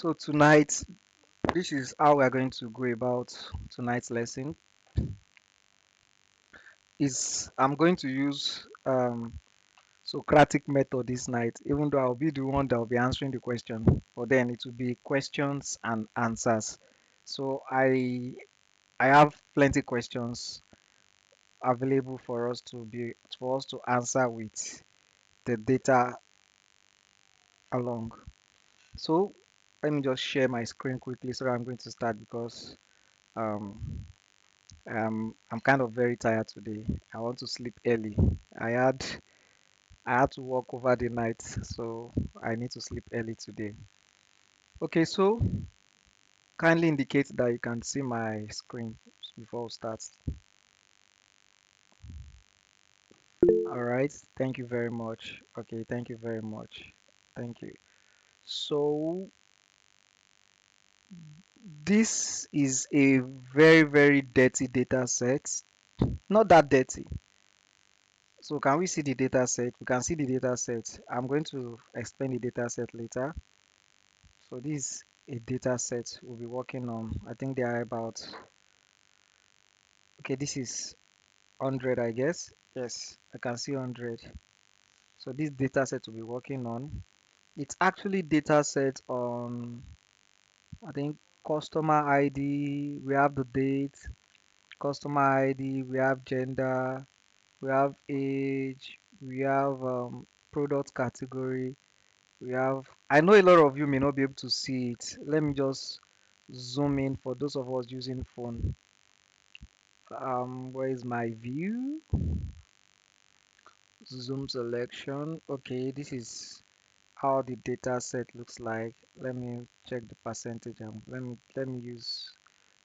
So tonight, this is how we are going to go about tonight's lesson. Is I'm going to use Socratic method this night, even though I'll be the one that will be answering the question, but then it will be questions and answers. So I have plenty questions available for us to answer with the data along. So let me just share my screen quickly so that I'm going to start because um, I'm kind of very tired today. I want to sleep early. I had I had to work over the night, so I need to sleep early today. Okay, so kindly indicate that you can see my screen before we start. All right, thank you very much. Okay, thank you very much. Thank you. So this is a very, very dirty data set. Not that dirty. So can we see the data set? We can see the data set. I'm going to explain the data set later. So this is a data set we'll be working on. I think they are about, okay, this is 100, I guess. Yes, I can see 100. So this data set we'll be working on. It's actually data set on, I think, customer ID. We have the date, customer ID. We have gender. We have age. We have product category. We have, I know a lot of you may not be able to see it. Let me just zoom in for those of us using phone. Where is my view? Zoom selection. Okay, this is how the data set looks like. Let me check the percentage. Let me use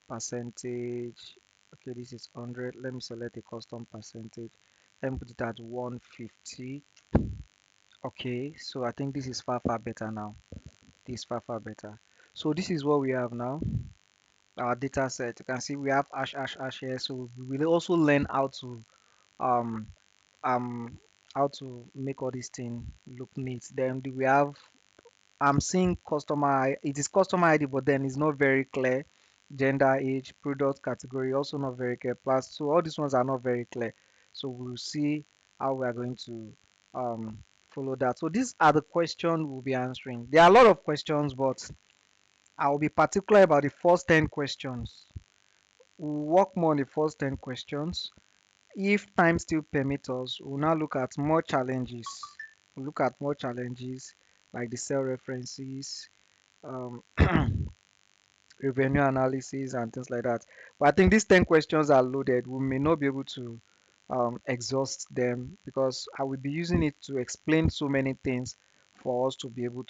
percentage. Okay, this is 100. Let me select a custom percentage. Let me put it at 150. Okay, so I think this is far better now. This is far better. So this is what we have now. Our data set. You can see we have hash here. So we will also learn um um how to make all these things look neat. Then we have, I'm seeing it is customer ID, but then it's not very clear. Gender, age, product category also not very clear. Plus, so all these ones are not very clear. So we'll see how we are going to follow that. So these are the questions we'll be answering. There are a lot of questions, but I'll be particular about the first 10 questions. We'll work more on the first 10 questions. If time still permits us, we'll now look at more challenges. We'll look at more challenges like the cell references, um, revenue analysis, and things like that. But I think these 10 questions are loaded. We may not be able to exhaust them because I will be using it to explain so many things for us to be able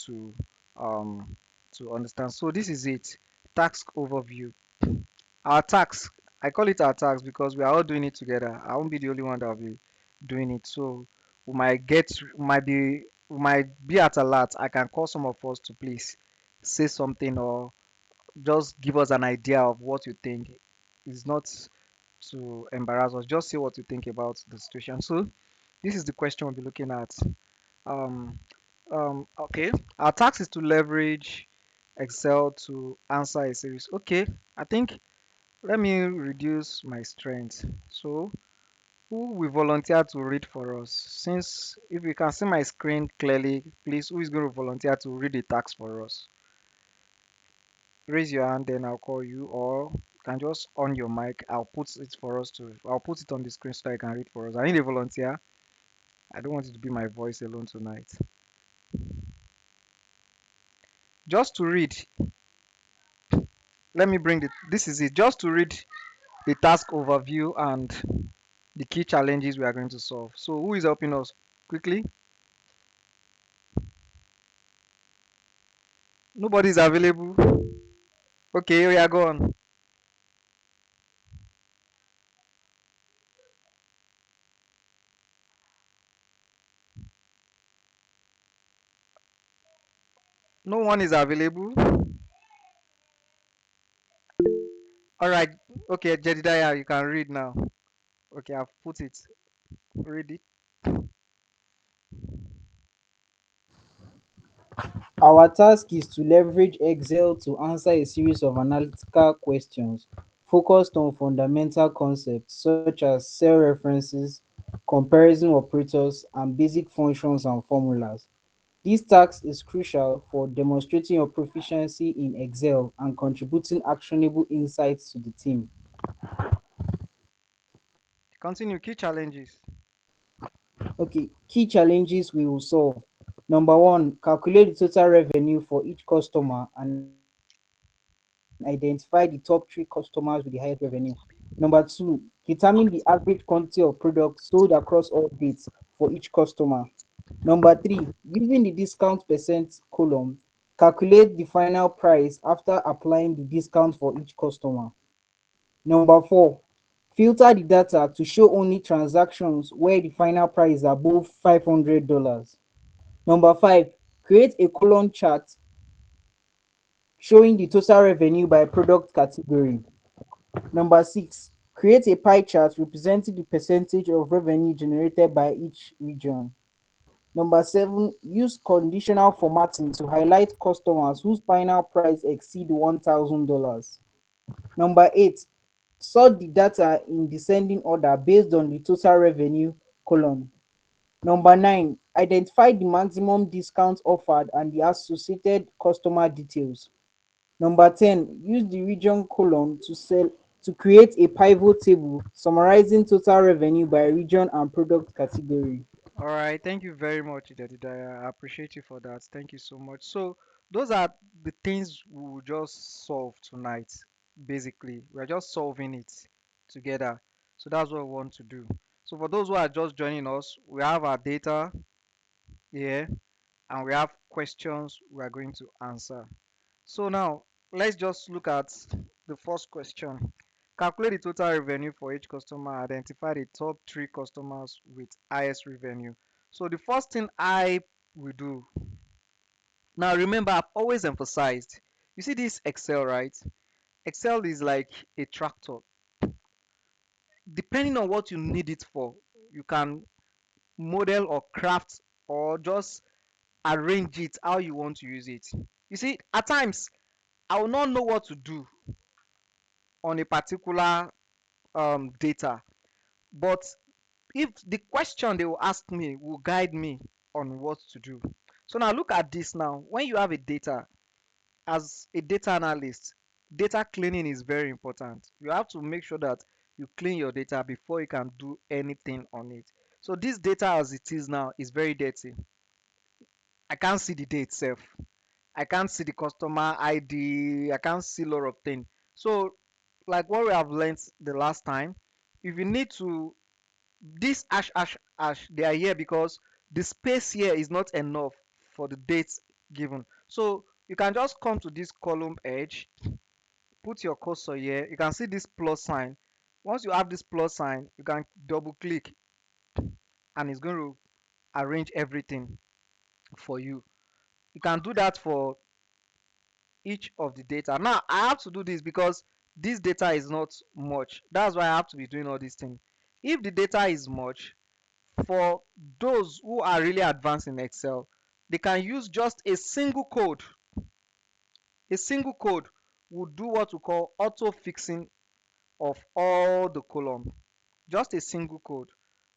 um, to understand. So this is it. Task overview. Our task, I call it our task because we are all doing it together. I won't be the only one that will be doing it. So we might be at a lot. I can call some of us to please say something or just give us an idea of what you think. It's not to embarrass us. Just say what you think about the situation. So this is the question we'll be looking at. Um, okay. Our task is to leverage Excel to answer a series. Okay. I think let me reduce my strength. So, who will volunteer to read for us? Since if you can see my screen clearly, please, who is going to volunteer to read the task for us? Raise your hand, then I'll call you, or you can just on your mic. I'll put it on the screen so that you can read for us. I need a volunteer. I don't want it to be my voice alone tonight. Just to read, let me bring this is it. Just to read the task overview and the key challenges we are going to solve. So, who is helping us quickly? Nobody's available. Okay, we are gone. No one is available. All right. Okay, Jedidiah, you can read now. Okay, I've put it. Read it. Our task is to leverage Excel to answer a series of analytical questions focused on fundamental concepts such as cell references, comparison operators, and basic functions and formulas. This task is crucial for demonstrating your proficiency in Excel and contributing actionable insights to the team. Continue. Key challenges. Okay, key challenges we will solve. Number one, calculate the total revenue for each customer and identify the top three customers with the highest revenue. Number two, determine the average quantity of products sold across all dates for each customer. Number three, using the discount percent column, calculate the final price after applying the discount for each customer. Number four, filter the data to show only transactions where the final price is above $500. Number five, create a column chart showing the total revenue by product category. Number six, create a pie chart representing the percentage of revenue generated by each region. Number seven, use conditional formatting to highlight customers whose final price exceed $1,000. Number eight, sort the data in descending order based on the total revenue column. Number nine, identify the maximum discount offered and the associated customer details. Number 10, use the region column to create a pivot table summarizing total revenue by region and product category. All right. Thank you very much, Jedediah. I appreciate you for that. Thank you so much. So those are the things we will just solve tonight. Basically, we're just solving it together. So that's what we want to do. So for those who are just joining us, we have our data here and we have questions we are going to answer. So now let's just look at the first question. Calculate the total revenue for each customer. Identify the top three customers with highest revenue. So the first thing I will do now, remember, I've always emphasized, you see this Excel, right? Excel is like a tractor. Depending on what you need it for, you can model or craft or just arrange it how you want to use it. You see, at times I will not know what to do on a particular data, but if the question they will ask me will guide me on what to do. So now look at this now. When you have a data, as a data analyst, data cleaning is very important. You have to make sure that you clean your data before you can do anything on it. So this data as it is now is very dirty. I can't see the date itself. I can't see the customer ID. I can't see a lot of things. So, like what we have learned the last time, if you need to, this they are here because the space here is not enough for the dates given. So you can just come to this column edge, put your cursor here. You can see this plus sign. Once you have this plus sign, you can double click and it's going to arrange everything for you. You can do that for each of the data. Now I have to do this because this data is not much. That's why I have to be doing all these things. If the data is much, for those who are really advanced in Excel, they can use just a single code. A single code will do what we call auto fixing of all the column. Just a single code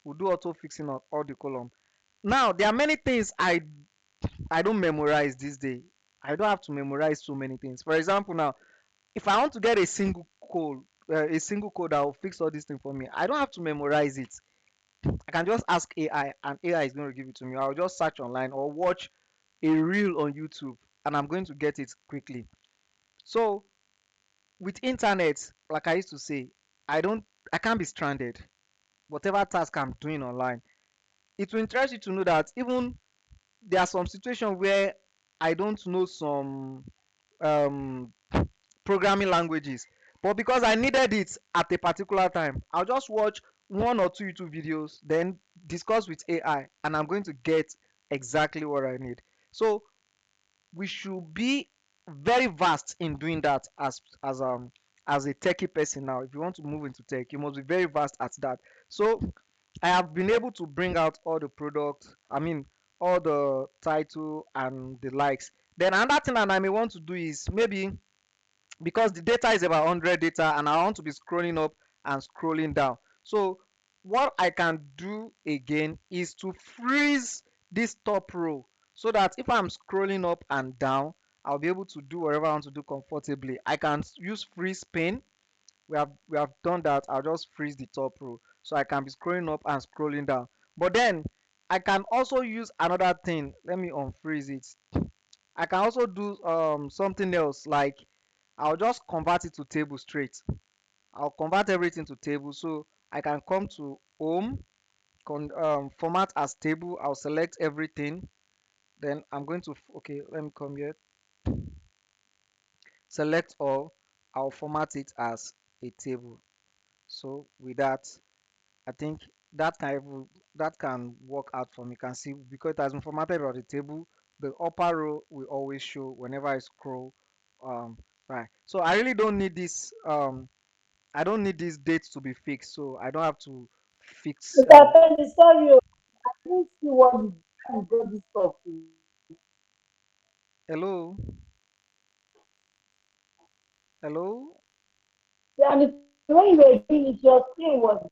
will do auto fixing of all the column. Now there are many things I don't memorize this day. I don't have to memorize so many things. For example, now if I want to get a single code that will fix all these things for me, I don't have to memorize it. I can just ask AI and AI is going to give it to me. I'll just search online or watch a reel on YouTube and I'm going to get it quickly. So with internet, like I used to say, I can't be stranded. Whatever task I'm doing online, it will interest you to know that even there are some situations where I don't know some um programming languages, but because I needed it at a particular time, I'll just watch one or two YouTube videos, then discuss with AI, and I'm going to get exactly what I need. So we should be very vast in doing that as a techie person. Now if you want to move into tech, you must be very vast at that. So I have been able to bring out all the products, I mean all the title and the likes. Then another thing that I may want to do is maybe because the data is about 100 data and I want to be scrolling up and scrolling down. So what I can do again is to freeze this top row so that if I'm scrolling up and down, I'll be able to do whatever I want to do comfortably. I can use freeze pane. We have done that. I'll just freeze the top row so I can be scrolling up and scrolling down. But then I can also use another thing. Let me unfreeze it. I can also do something else, like I'll just convert it to table straight. I'll convert everything to table, so I can come to home, format as table. I'll select everything. Then I'm going to, okay, let me come here, select all. I'll format it as a table. So with that, I think that can work out for me. You can see because it has been formatted on the table, the upper row will always show whenever I scroll. Um, right. So I really don't need this. I don't need these dates to be fixed, so I don't have to fix. Mr. Fendi, sorry, oh, I didn't see what you got this stuff to. Hello, hello. Yeah, and when you were doing it, your screen was.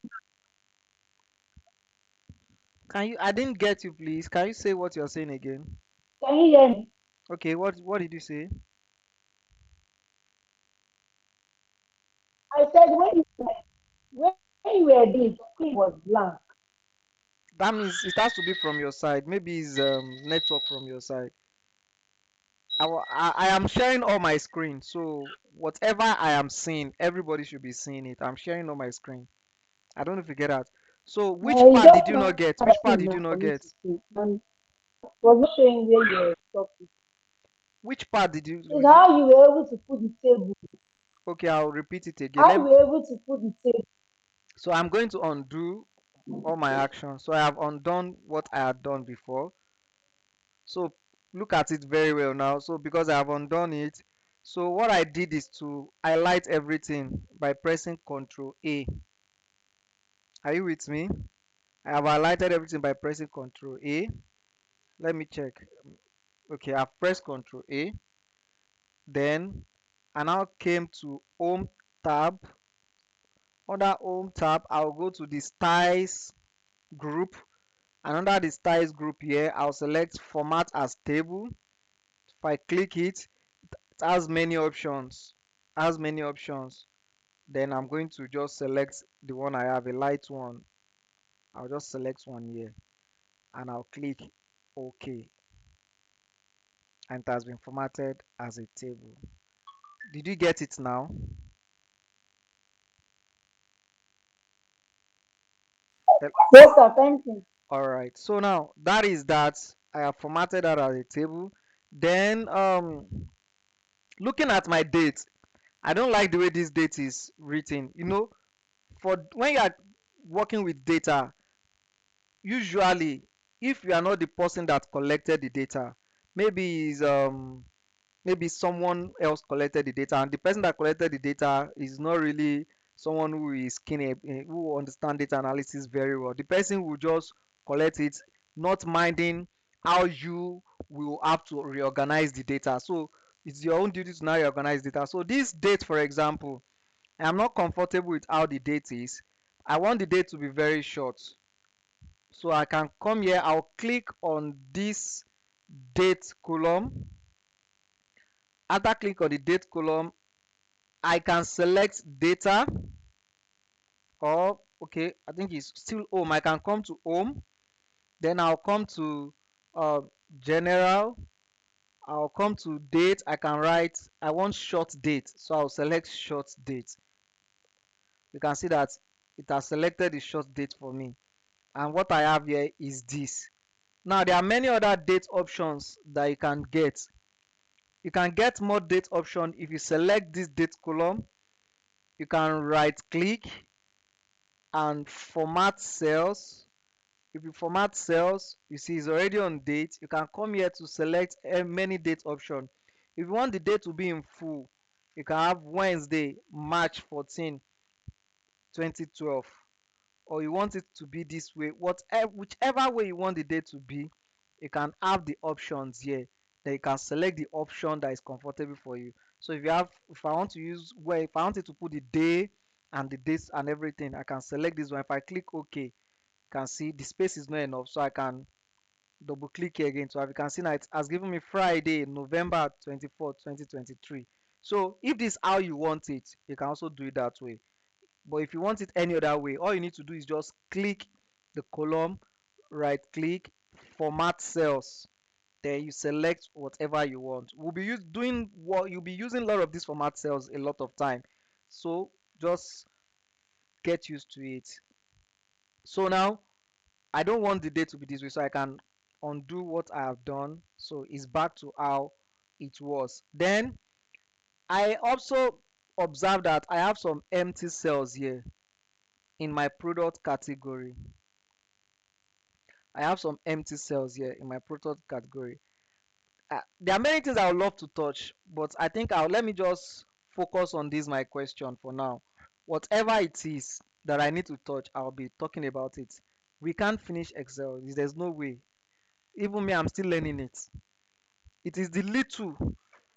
Can you? I didn't get you, please. Can you say what you're saying again? Can you hear me? Okay. What did you say? I said when you were doing it, screen was blank. That means it has to be from your side. Maybe it's network from your side. I am sharing all my screen, so whatever I am seeing, everybody should be seeing it. I'm sharing all my screen. I don't know if you get that. So which It's part did just you not not get? Which part showing did you now not for me get? to see. And it was not showing where you were stopping. Which part did you? It's how you were able to put the table. Okay, I'll repeat it again. How you were able to put the table. So I'm going to undo all my actions. So I have undone what I had done before. So look at it very well now. So because I have undone it, so what I did is to highlight everything by pressing Ctrl A. Are you with me? I have highlighted everything by pressing Ctrl A. Let me check. Okay, I've pressed Ctrl A. Then I now came to Home tab. Under Home tab, I'll go to the styles group. And under the styles group here, I'll select Format as Table. If I click it, it has many options. Has many options. Then I'm going to just select the one I have, a light one. I'll just select one here and I'll click OK. And it has been formatted as a table. Did you get it now? Eh, Yes, sir. Thank you. all right. So now that is that. I have formatted that as a table. Then looking at my date, I don't like the way this date is written. For when you are working with data, usually if you are not the person that collected the data, maybe is maybe someone else collected the data and the person that collected the data is not really someone who is keen who understand data analysis very well. The person will just collect it, not minding how you will have to reorganize the data. So it's your own duty to now reorganize data. So this date, for example, I am not comfortable with how the date is. I want the date to be very short. So I can come here, I'll click on this date column. After click on the date column, I can select data, or okay, I think it's still home. I can come to home, then I'll come to uh, general. I'll come to date. I can write I want short date, so I'll select short date. You can see that it has selected the short date for me, and what I have here is this. Now there are many other date options that you can get. You can get more date option if you select this date column. You can right click and format cells. If you format cells, you see it's already on date. You can come here to select many date option. If you want the date to be in full, you can have Wednesday, March 14, 2012, or you want it to be this way, whatever, whichever way you want the date to be, you can have the options here. Then you can select the option that is comfortable for you. So if I want to use, well, if I wanted to put the day and the dates and everything, I can select this one. If I click OK, you can see the space is not enough, so I can double click here again. So as you can see now, it has given me Friday, November 24th, 2023. So if this is how you want it, you can also do it that way. But if you want it any other way, all you need to do is just click the column, right click, format cells, then you select whatever you want. We'll be doing what you'll be using a lot of these format cells a lot of time, so just get used to it. So now I don't want the date to be this way, so I can undo what I have done, so it's back to how it was. Then I also observe that I have some empty cells here in my product category. I have some empty cells here in my product category. There are many things I would love to touch, but I think I'll let me just focus on this my question for now. Whatever it is that I need to touch, I'll be talking about it. We can't finish Excel. There's no way. Even me, I'm still learning it. It is the little,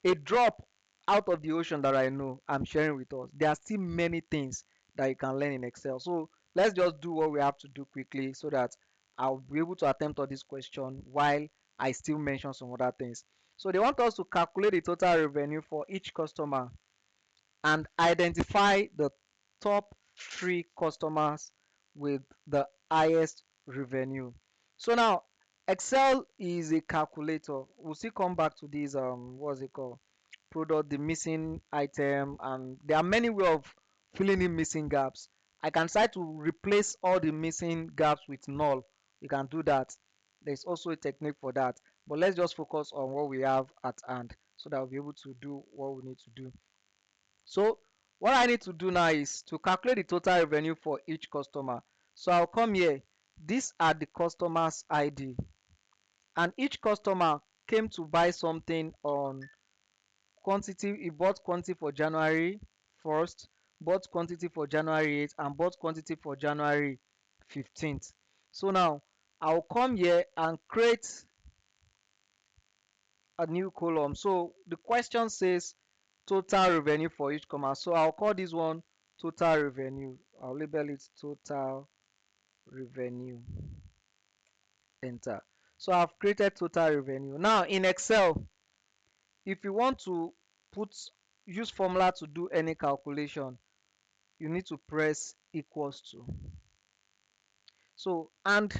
a drop out of the ocean that I know I'm sharing with us. There are still many things that you can learn in Excel. So let's just do what we have to do quickly so that I'll be able to attempt all this question while I still mention some other things. So they want us to calculate the total revenue for each customer and identify the top three customers with the highest revenue. So now Excel is a calculator. We'll still come back to this what's it called, product, the missing item, and there are many ways of filling in missing gaps. I can try to replace all the missing gaps with null. You can do that. There's also a technique for that, but let's just focus on what we have at hand so that we'll be able to do what we need to do. So what I need to do now is to calculate the total revenue for each customer. So I'll come here. These are the customer's ID, and each customer came to buy something on quantity. He bought quantity for January 1st, bought quantity for January 8th, and bought quantity for January 15th. So now I'll come here and create a new column. So the question says total revenue for each comma. So I'll call this one total revenue. I'll label it total revenue. Enter. So I've created total revenue. Now in Excel, if you want to put use formula to do any calculation, you need to press equals to. So, and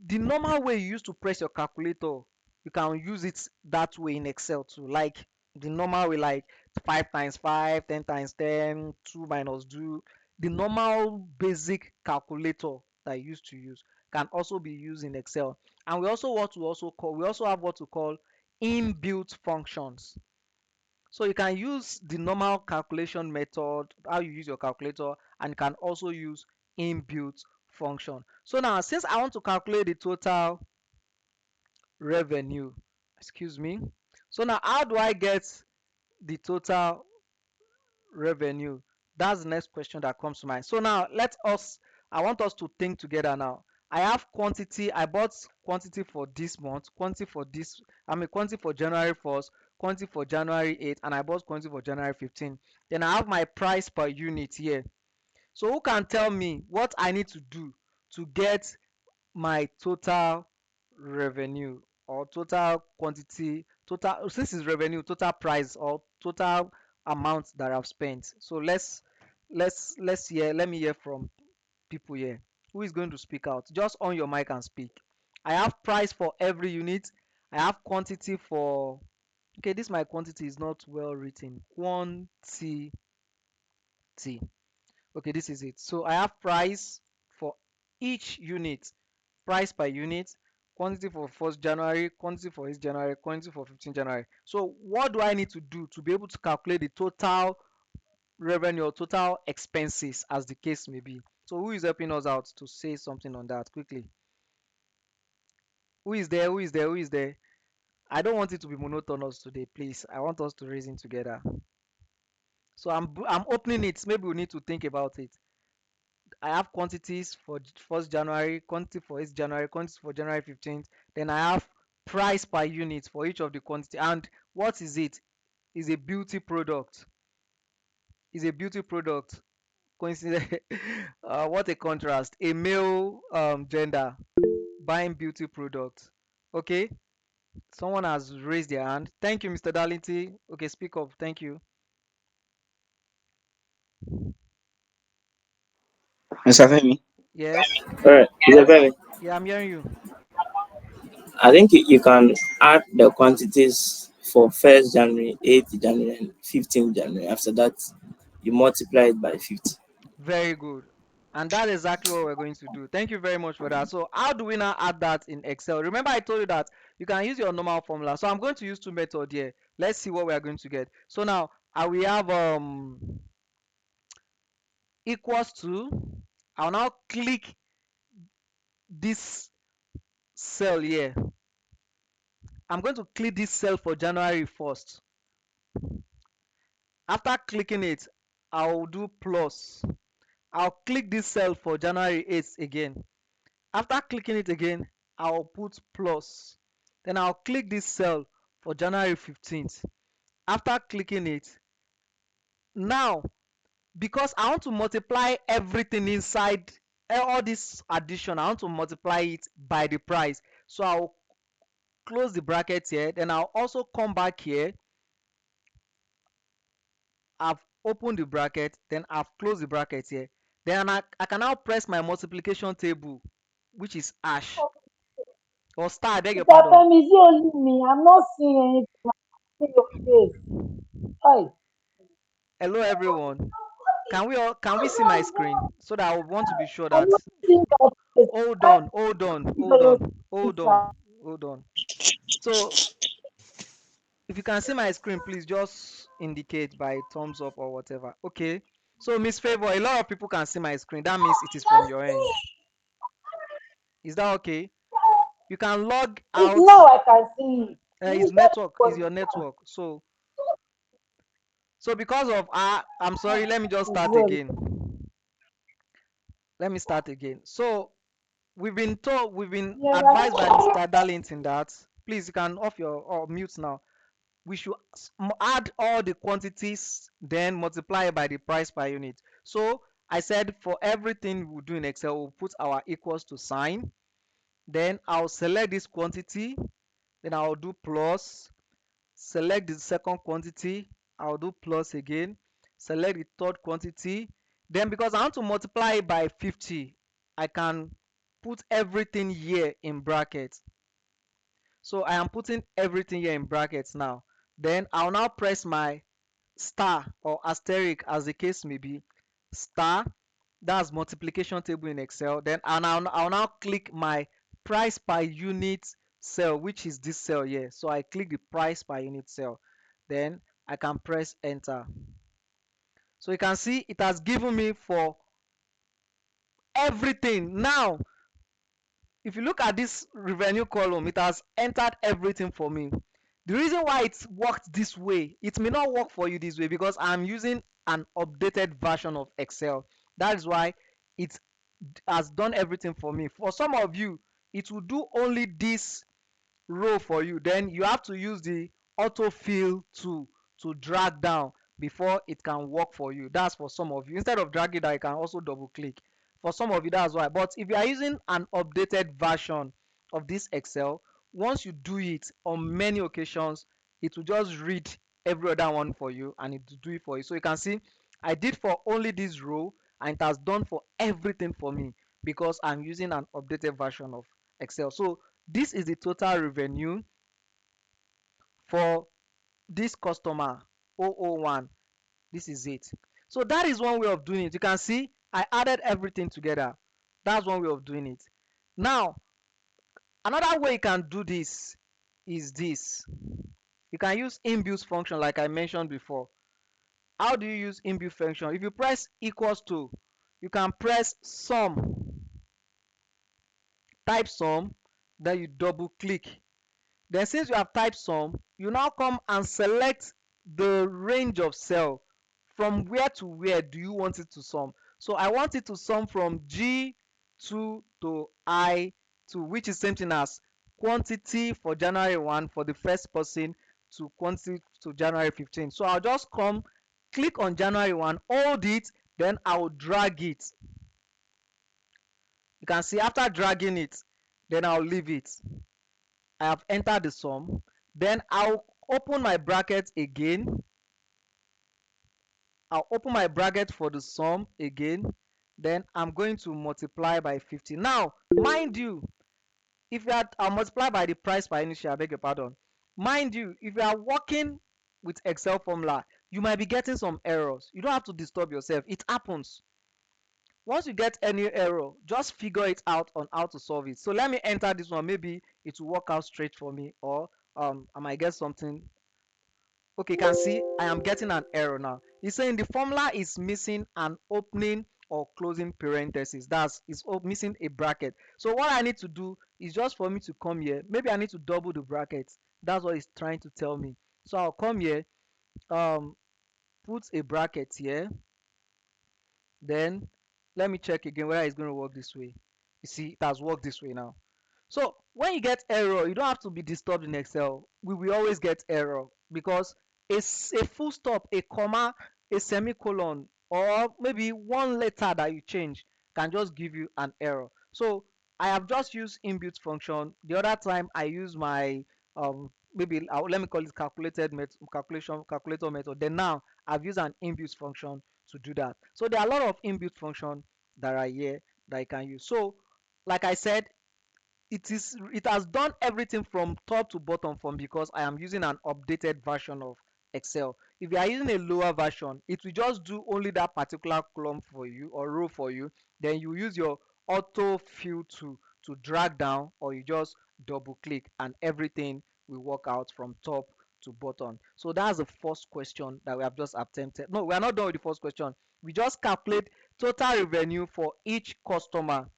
the normal way you used to press your calculator, you can use it that way in Excel too. Like the normal way, like 5 times 5, 10 times 10, 2 minus 2. The normal basic calculator that you used to use can also be used in Excel. And we also have what to call inbuilt functions. So you can use the normal calculation method, how you use your calculator, and you can also use inbuilt function. So now, since I want to calculate the total revenue, excuse me. So now, how do I get the total revenue? That's the next question that comes to mind. So now, I want us to think together now. I have quantity. I bought quantity for this month, quantity for January 1st, quantity for January 8th, and I bought quantity for January 15th. Then I have my price per unit here. So who can tell me what I need to do to get my total revenue or total quantity, total, since it's revenue, total price or total amount that I've spent? So let's hear, let me hear from people here. Who is going to speak out? Just on your mic and speak. I have price for every unit. I have quantity for, okay, this my quantity is not well written. Quantity. Okay, this is it. So I have price for each unit, price per unit, quantity for 1st January, quantity for 8th January, quantity for 15th January. So what do I need to do to be able to calculate the total revenue or total expenses as the case may be? So who is helping us out to say something on that quickly? Who is there? Who is there? Who is there? I don't want it to be monotonous today, please. I want us to reason together. So I'm opening it. Maybe we need to think about it. I have quantities for 1st January, quantity for 8th January, quantity for January 15th. Then I have price per unit for each of the quantity. And what is it? Is a beauty product. Is a beauty product. Coincidence. What a contrast. A male gender buying beauty products. Okay. Someone has raised their hand. Thank you, Mr. Darlington. Okay, speak up. Thank you. Mr. Femi. Yes. All right, Mr. Femi. Yeah, I'm hearing you. I think you can add the quantities for 1st January, 8th January, and 15th January. After that, you multiply it by 50. Very good. And that's exactly what we're going to do. Thank you very much for that. So how do we now add that in Excel? Remember I told you that you can use your normal formula. So I'm going to use two methods here. Let's see what we are going to get. So now I will have equals to. I'll now click this cell here. I'm going to click this cell for January 1st. After clicking it, I'll do plus. I'll click this cell for January 8th again. After clicking it again, I'll put plus. Then I'll click this cell for January 15th. After clicking it, now because I want to multiply everything inside all this addition, I want to multiply it by the price. So I'll close the bracket here. Then I'll also come back here. I've opened the bracket, then I've closed the bracket here. Then I can now press my multiplication table, which is hash or star, I beg your Mr. pardon. Femi, is it only me? I'm not seeing anything. I see your face. Hi. Hello everyone. Can we see my screen so that I want to be sure I'm that not seeing your face. hold I on, hold on, see hold your on, face, hold on, sir. hold on. So if you can see my screen, please just indicate by thumbs up or whatever. Okay. So Miss Favor, a lot of people can see my screen. That means it is from your end. Is that okay? You can log It's out. now I can see it. Is Initially network it is was your network. So because of I'm sorry, let me just as start well. again. Let me start again. So we've been Yeah, advised by Mr. Darlington that please you can off your or mute now. We should add all the quantities then multiply by the price per unit. So I said for everything we do in Excel, we'll put our equals to sign. Then I'll select this quantity. Then I'll do plus. Select the second quantity. I'll do plus again. Select the third quantity. Then because I want to multiply it by 50, I can put everything here in brackets. So I am putting everything here in brackets now. Then I'll now press my star or asterisk as the case may be. Star, that's multiplication table in Excel. Then I'll now click my price per unit cell, which is this cell here. So I click the price per unit cell. Then I can press enter. So you can see it has given me for everything. Now if you look at this revenue column, it has entered everything for me. The reason why it worked this way, it may not work for you this way because I'm using an updated version of Excel. That is why it has done everything for me. For some of you, it will do only this row for you. Then you have to use the autofill tool to drag down before it can work for you. That's for some of you. Instead of dragging down, you can also double click. For some of you, that's why. But if you are using an updated version of this Excel, once you do it on many occasions, it will just read every other one for you and it will do it for you. So you can see I did for only this row and it has done for everything for me because I'm using an updated version of Excel. So this is the total revenue for this customer 001. This is it. So that is one way of doing it. You can see I added everything together. That's one way of doing it. Now another way you can do this is this. You can use inbuilt function like I mentioned before. How do you use inbuilt function? If you press equals to, you can press sum, type sum, then you double click. Then since you have typed sum, you now come and select the range of cell. From where to where do you want it to sum? So I want it to sum from G2 to I2, which is same thing as quantity for January 1 for the first person to quantity to January 15. So I'll just come, click on January 1, hold it, then I'll drag it. You can see after dragging it, then I'll leave it. I have entered the sum. Then I'll open my bracket again. I'll open my bracket for the sum again. Then I'm going to multiply by 50. Now, mind you, if you are, I'll multiply by the price per unit share, I beg your pardon. Mind you, if you are working with Excel formula, you might be getting some errors. You don't have to disturb yourself. It happens. Once you get any error, just figure it out on how to solve it. So let me enter this one. Maybe it will work out straight for me, or I might get something. Okay, you can see I am getting an error now. It's saying the formula is missing an opening or closing parenthesis. That's it's missing a bracket. So what I need to do is just for me to come here. Maybe I need to double the brackets. That's what it's trying to tell me. So I'll come here, um, put a bracket here. Then let me check again whether it's going to work this way. You see, it has worked this way now. So when you get error, you don't have to be disturbed in Excel. We will always get error because a full stop, a comma, a semicolon, or maybe one letter that you change can just give you an error. So I have just used inbuilt function. The other time I use my maybe let me call it calculator method. Then now I've used an inbuilt function to do that. So there are a lot of inbuilt function that are here that you can use. So like I said, it has done everything from top to bottom from because I am using an updated version of Excel. If you are using a lower version, it will just do only that particular column for you or row for you. Then you use your auto fill to drag down, or you just double click and everything will work out from top to bottom. So that's the first question that we have just attempted. No, we are not done with the first question. We just calculate total revenue for each customer.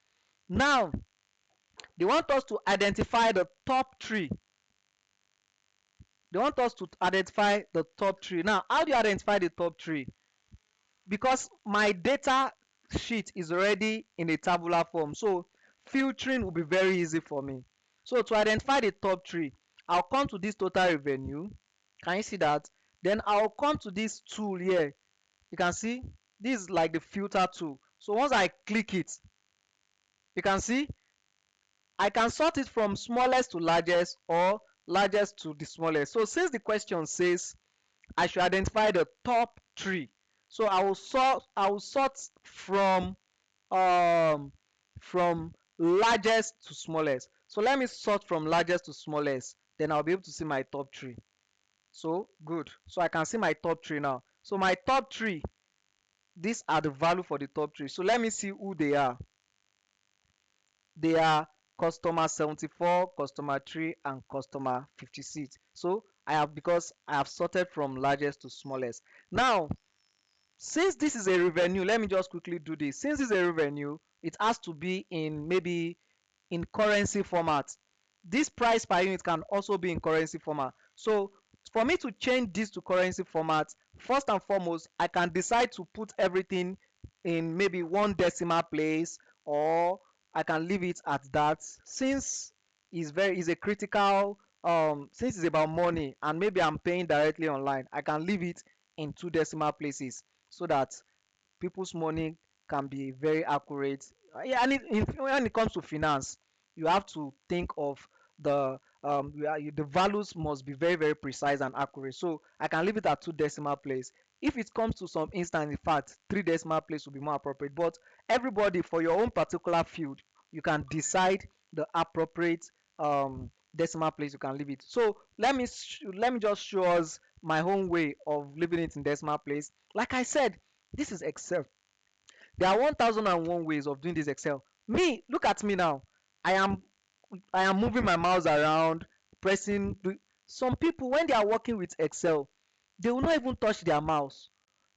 Now they want us to identify the top three. They want us to identify the top three. Now, how do you identify the top three? Because my data sheet is already in a tabular form, so filtering will be very easy for me. So to identify the top three, I'll come to this total revenue. Can you see that? Then I'll come to this tool here. You can see this is like the filter tool. So once I click it, you can see I can sort it from smallest to largest or largest to the smallest. So since the question says I should identify the top three, so I will sort um from largest to smallest. So let me sort from largest to smallest. Then I'll be able to see my top three. So good. So I can see my top three now. So my top three, these are the value for the top three. So let me see who they are. They are customer 74, customer 3, and customer 56. So I have, because I have sorted from largest to smallest. Now since this is a revenue, let me just quickly do this. Since it's a revenue, it has to be in maybe in currency format. This price per unit can also be in currency format. So for me to change this to currency format, first and foremost, I can decide to put everything in maybe one decimal place, or I can leave it at that. Since is a critical, since it's about money and maybe I'm paying directly online, I can leave it in two decimal places so that people's money can be very accurate. Yeah, and when it comes to finance, you have to think of the the values must be very very precise and accurate. So I can leave it at two decimal place. If it comes to some instance, in fact, three decimal place will be more appropriate. But everybody, for your own particular field, you can decide the appropriate decimal place you can leave it. So let me just show us my own way of leaving it in decimal place. Like I said, this is Excel. There are 1001 ways of doing this Excel. Me, look at me now. I am I am moving my mouse around, pressing. Some people, when they are working with Excel, they will not even touch their mouse.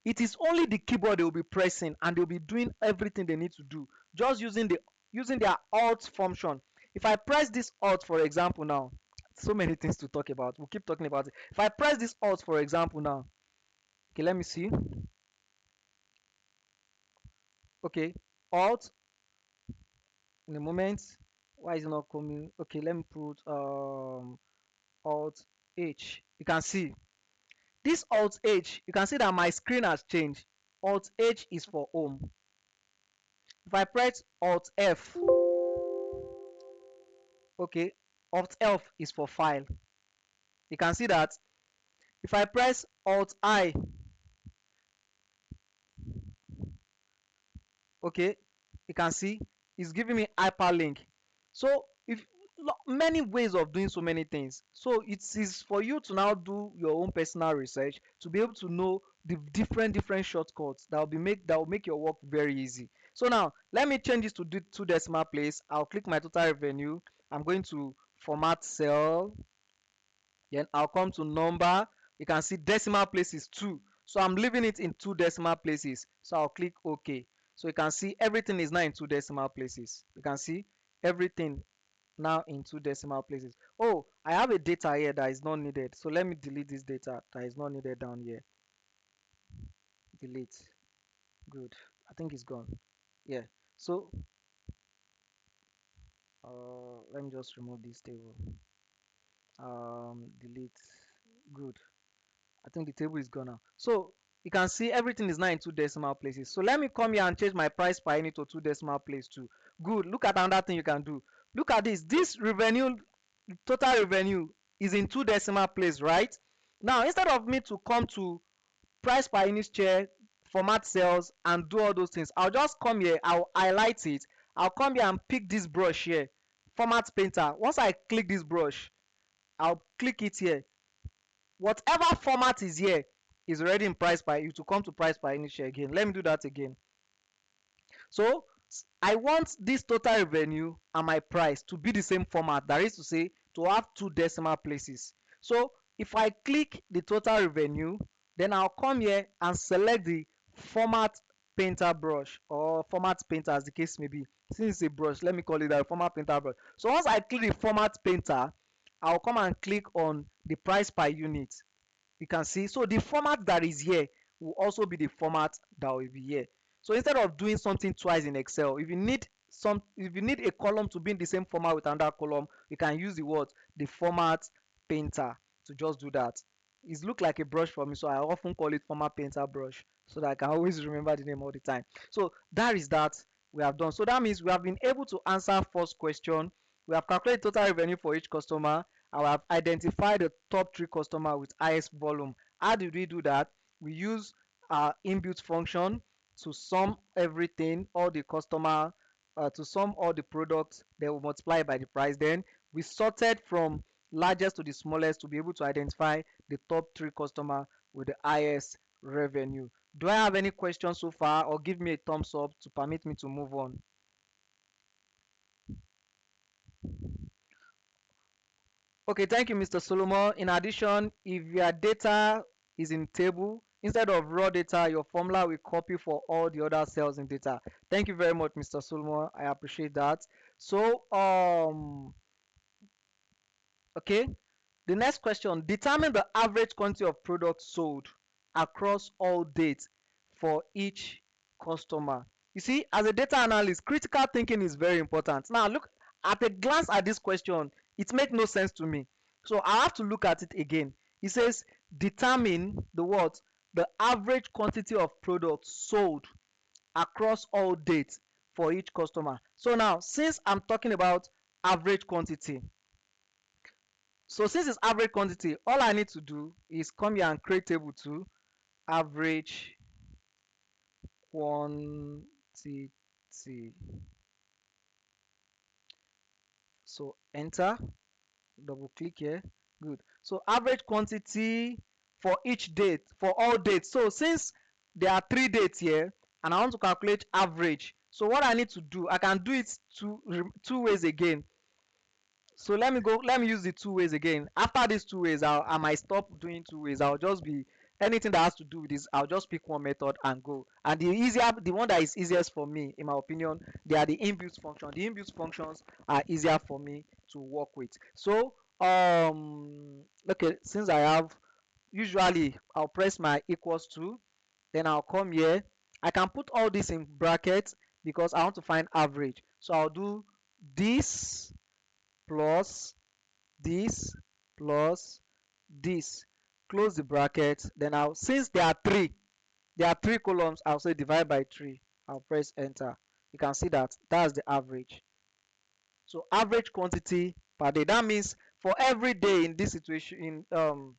It is only the keyboard they will be pressing, and they'll be doing everything they need to do just using their Alt function. If I press this Alt, for example, now, so many things to talk about. We'll keep talking about it. If I press this Alt, for example, now, okay, let me see. Okay, Alt in a moment. Why is it not coming? Okay, let me put Alt H. You can see this Alt H. You can see that my screen has changed. Alt H is for home. If I press Alt F, okay, Alt F is for file. You can see that if I press Alt I, okay, you can see it's giving me hyperlink. So if many ways of doing so many things, so it is for you to now do your own personal research to be able to know the different shortcuts that will make your work very easy. So now let me change this to two decimal place. I'll click my total revenue. I'm going to format cell, then I'll come to number. You can see decimal place is 2, so I'm leaving it in 2 decimal places. So I'll click OK. So you can see everything is now in 2 decimal places. You can see everything now in 2 decimal places. Oh, I have a data here that is not needed, so let me delete this data that is not needed down here. Delete. Good. I think it's gone. Yeah. So let me just remove this table. Delete. Good. I think the table is gone now. So you can see everything is now in 2 decimal places. So let me come here and change my price per unit to 2 decimal place too. Good. Look at another thing you can do. Look at this. This revenue, total revenue, is in 2 decimal place, right? Now instead of me to come to price per unit share, format cells, and do all those things, I'll just come here. I'll highlight it. I'll come here and pick this brush here, format painter. Once I click this brush, I'll click it here. Whatever format is here is already in price per, you to come to price per unit share again. Let me do that again. So I want this total revenue and my price to be the same format, that is to say to have 2 decimal places. So if I click the total revenue, then I'll come here and select the format painter brush, or format painter as the case may be. Since it's a brush, let me call it a format painter brush. So once I click the format painter, I'll come and click on the price per unit. You can see, so the format that is here will also be the format that will be here. So instead of doing something twice in Excel, if you need a column to be in the same format with another column, you can use the format painter to just do that. It looks like a brush for me, so I often call it format painter brush so that I can always remember the name all the time. So that is that we have done. So that means we have been able to answer first question. We have calculated total revenue for each customer. I have identified the top 3 customer with highest volume. How did we do that? We use our inbuilt function to sum everything, all the customer, to sum all the products. They will multiply by the price. Then we sorted from largest to the smallest to be able to identify the top 3 customer with the highest revenue. Do I have any questions so far, or give me a thumbs up to permit me to move on? Okay, thank you, Mr. Solomon. In addition, if your data is in table, instead of raw data, your formula will copy for all the other cells in data. Thank you very much, Mr. Solomon. I appreciate that. So, okay, the next question: determine the average quantity of products sold across all dates for each customer. You see, as a data analyst, critical thinking is very important. Now, look at a glance at this question, it makes no sense to me. So I have to look at it again. It says determine the what? The average quantity of products sold across all dates for each customer. So now, since I'm talking about average quantity, so since it's average quantity, all I need to do is come here and create table 2, average quantity. So enter, double click here. Good. So average quantity for each date, for all dates. So since there are 3 dates here and I want to calculate average, so what I need to do, I can do it two ways again. So let me use the 2 ways again. After these 2 ways, I might stop doing 2 ways. I'll just be anything that has to do with this, I'll just pick one method and go. And the one that is easiest for me, in my opinion, they are the inbuilt function. The inbuilt functions are easier for me to work with. So okay, since I have, usually I'll press my equals to, then I'll come here. I can put all this in brackets because I want to find average. So I'll do this plus this plus this, close the bracket. Then I'll, since there are three columns, I'll say divide by 3. I'll press enter. You can see that that's the average. So average quantity per day, that means for every day in this situation, in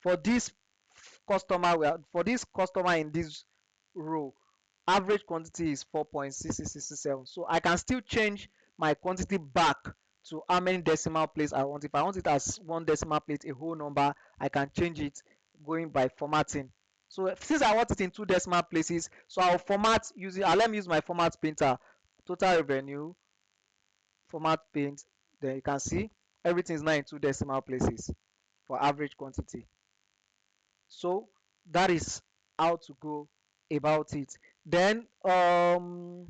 for this customer, for this customer in this row, average quantity is 4.6667. So I can still change my quantity back to how many decimal place I want. If I want it as one decimal place, a whole number, I can change it going by formatting. So since I want it in two decimal places, so I'll format using, let me use my format painter, total revenue, format paint. Then you can see everything is now in two decimal places for average quantity. So that is how to go about it. Then okay,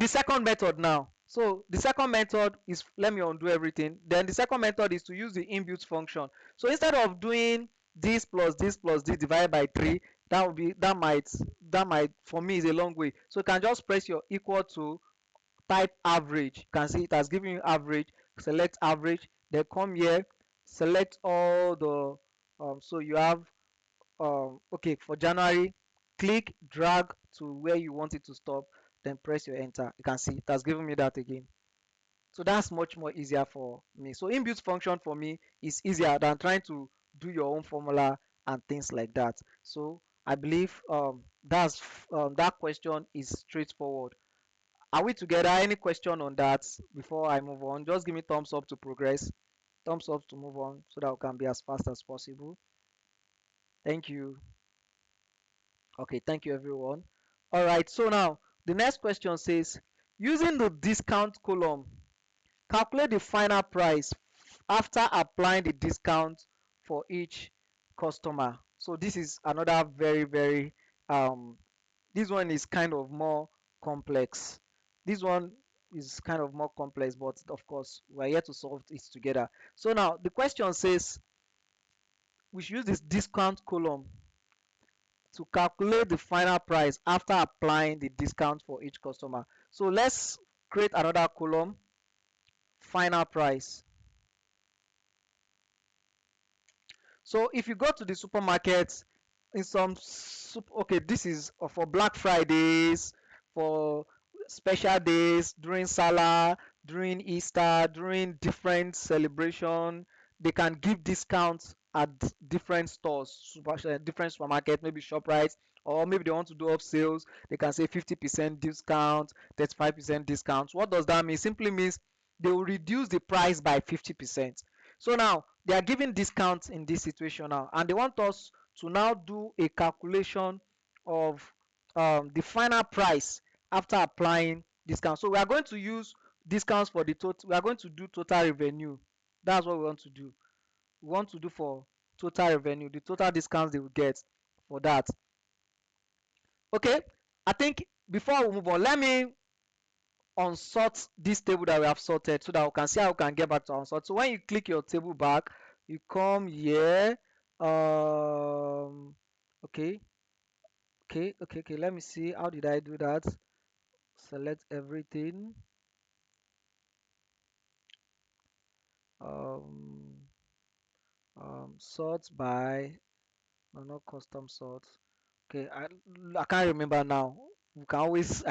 the second method now. So the second method is, let me undo everything. Then the second method is to use the inbuilt function. So instead of doing this plus this plus this divided by 3, that would be, that might for me is a long way. So you can just press your equal to, type average. You can see it has given you average. Select average, then come here, select all the so you have okay, for January, click drag to where you want it to stop, then press your enter. You can see it has given me that again. So that's much more easier for me. So inbuilt function for me is easier than trying to do your own formula and things like that. So I believe that question is straightforward. Are we together? Any question on that before I move on? Just give me thumbs up to progress, thumbs up to move on, so that we can be as fast as possible. Thank you. Okay, thank you everyone. All right, so now the next question says, using the discount column, calculate the final price after applying the discount for each customer. So this is another very this one is kind of more complex. This one is kind of more complex, but of course we're here to solve it together. So now the question says we should use this discount column to calculate the final price after applying the discount for each customer. So let's create another column, final price. So if you go to the supermarket, in some okay, this is for Black Fridays, for special days, during Salah, during Easter, during different celebration, they can give discounts at different stores, different supermarket, maybe ShopRite, or maybe they want to do up sales, they can say 50% discount, 35% discount. What does that mean? Simply means they will reduce the price by 50%. So now they are giving discounts in this situation now, and they want us to now do a calculation of the final price after applying discount. So we are going to use discounts for the total. We are going to do total revenue. That's what we want to do. We want to do for total revenue, the total discounts they will get for that. Okay, I think before we move on, let me unsort this table that we have sorted so that we can see how we can get back to unsort. So when you click your table back, you come here. Okay, okay. Let me see. How did I do that? Select everything. Um, sort by, no, not custom sort. Okay, I can't remember now. I can always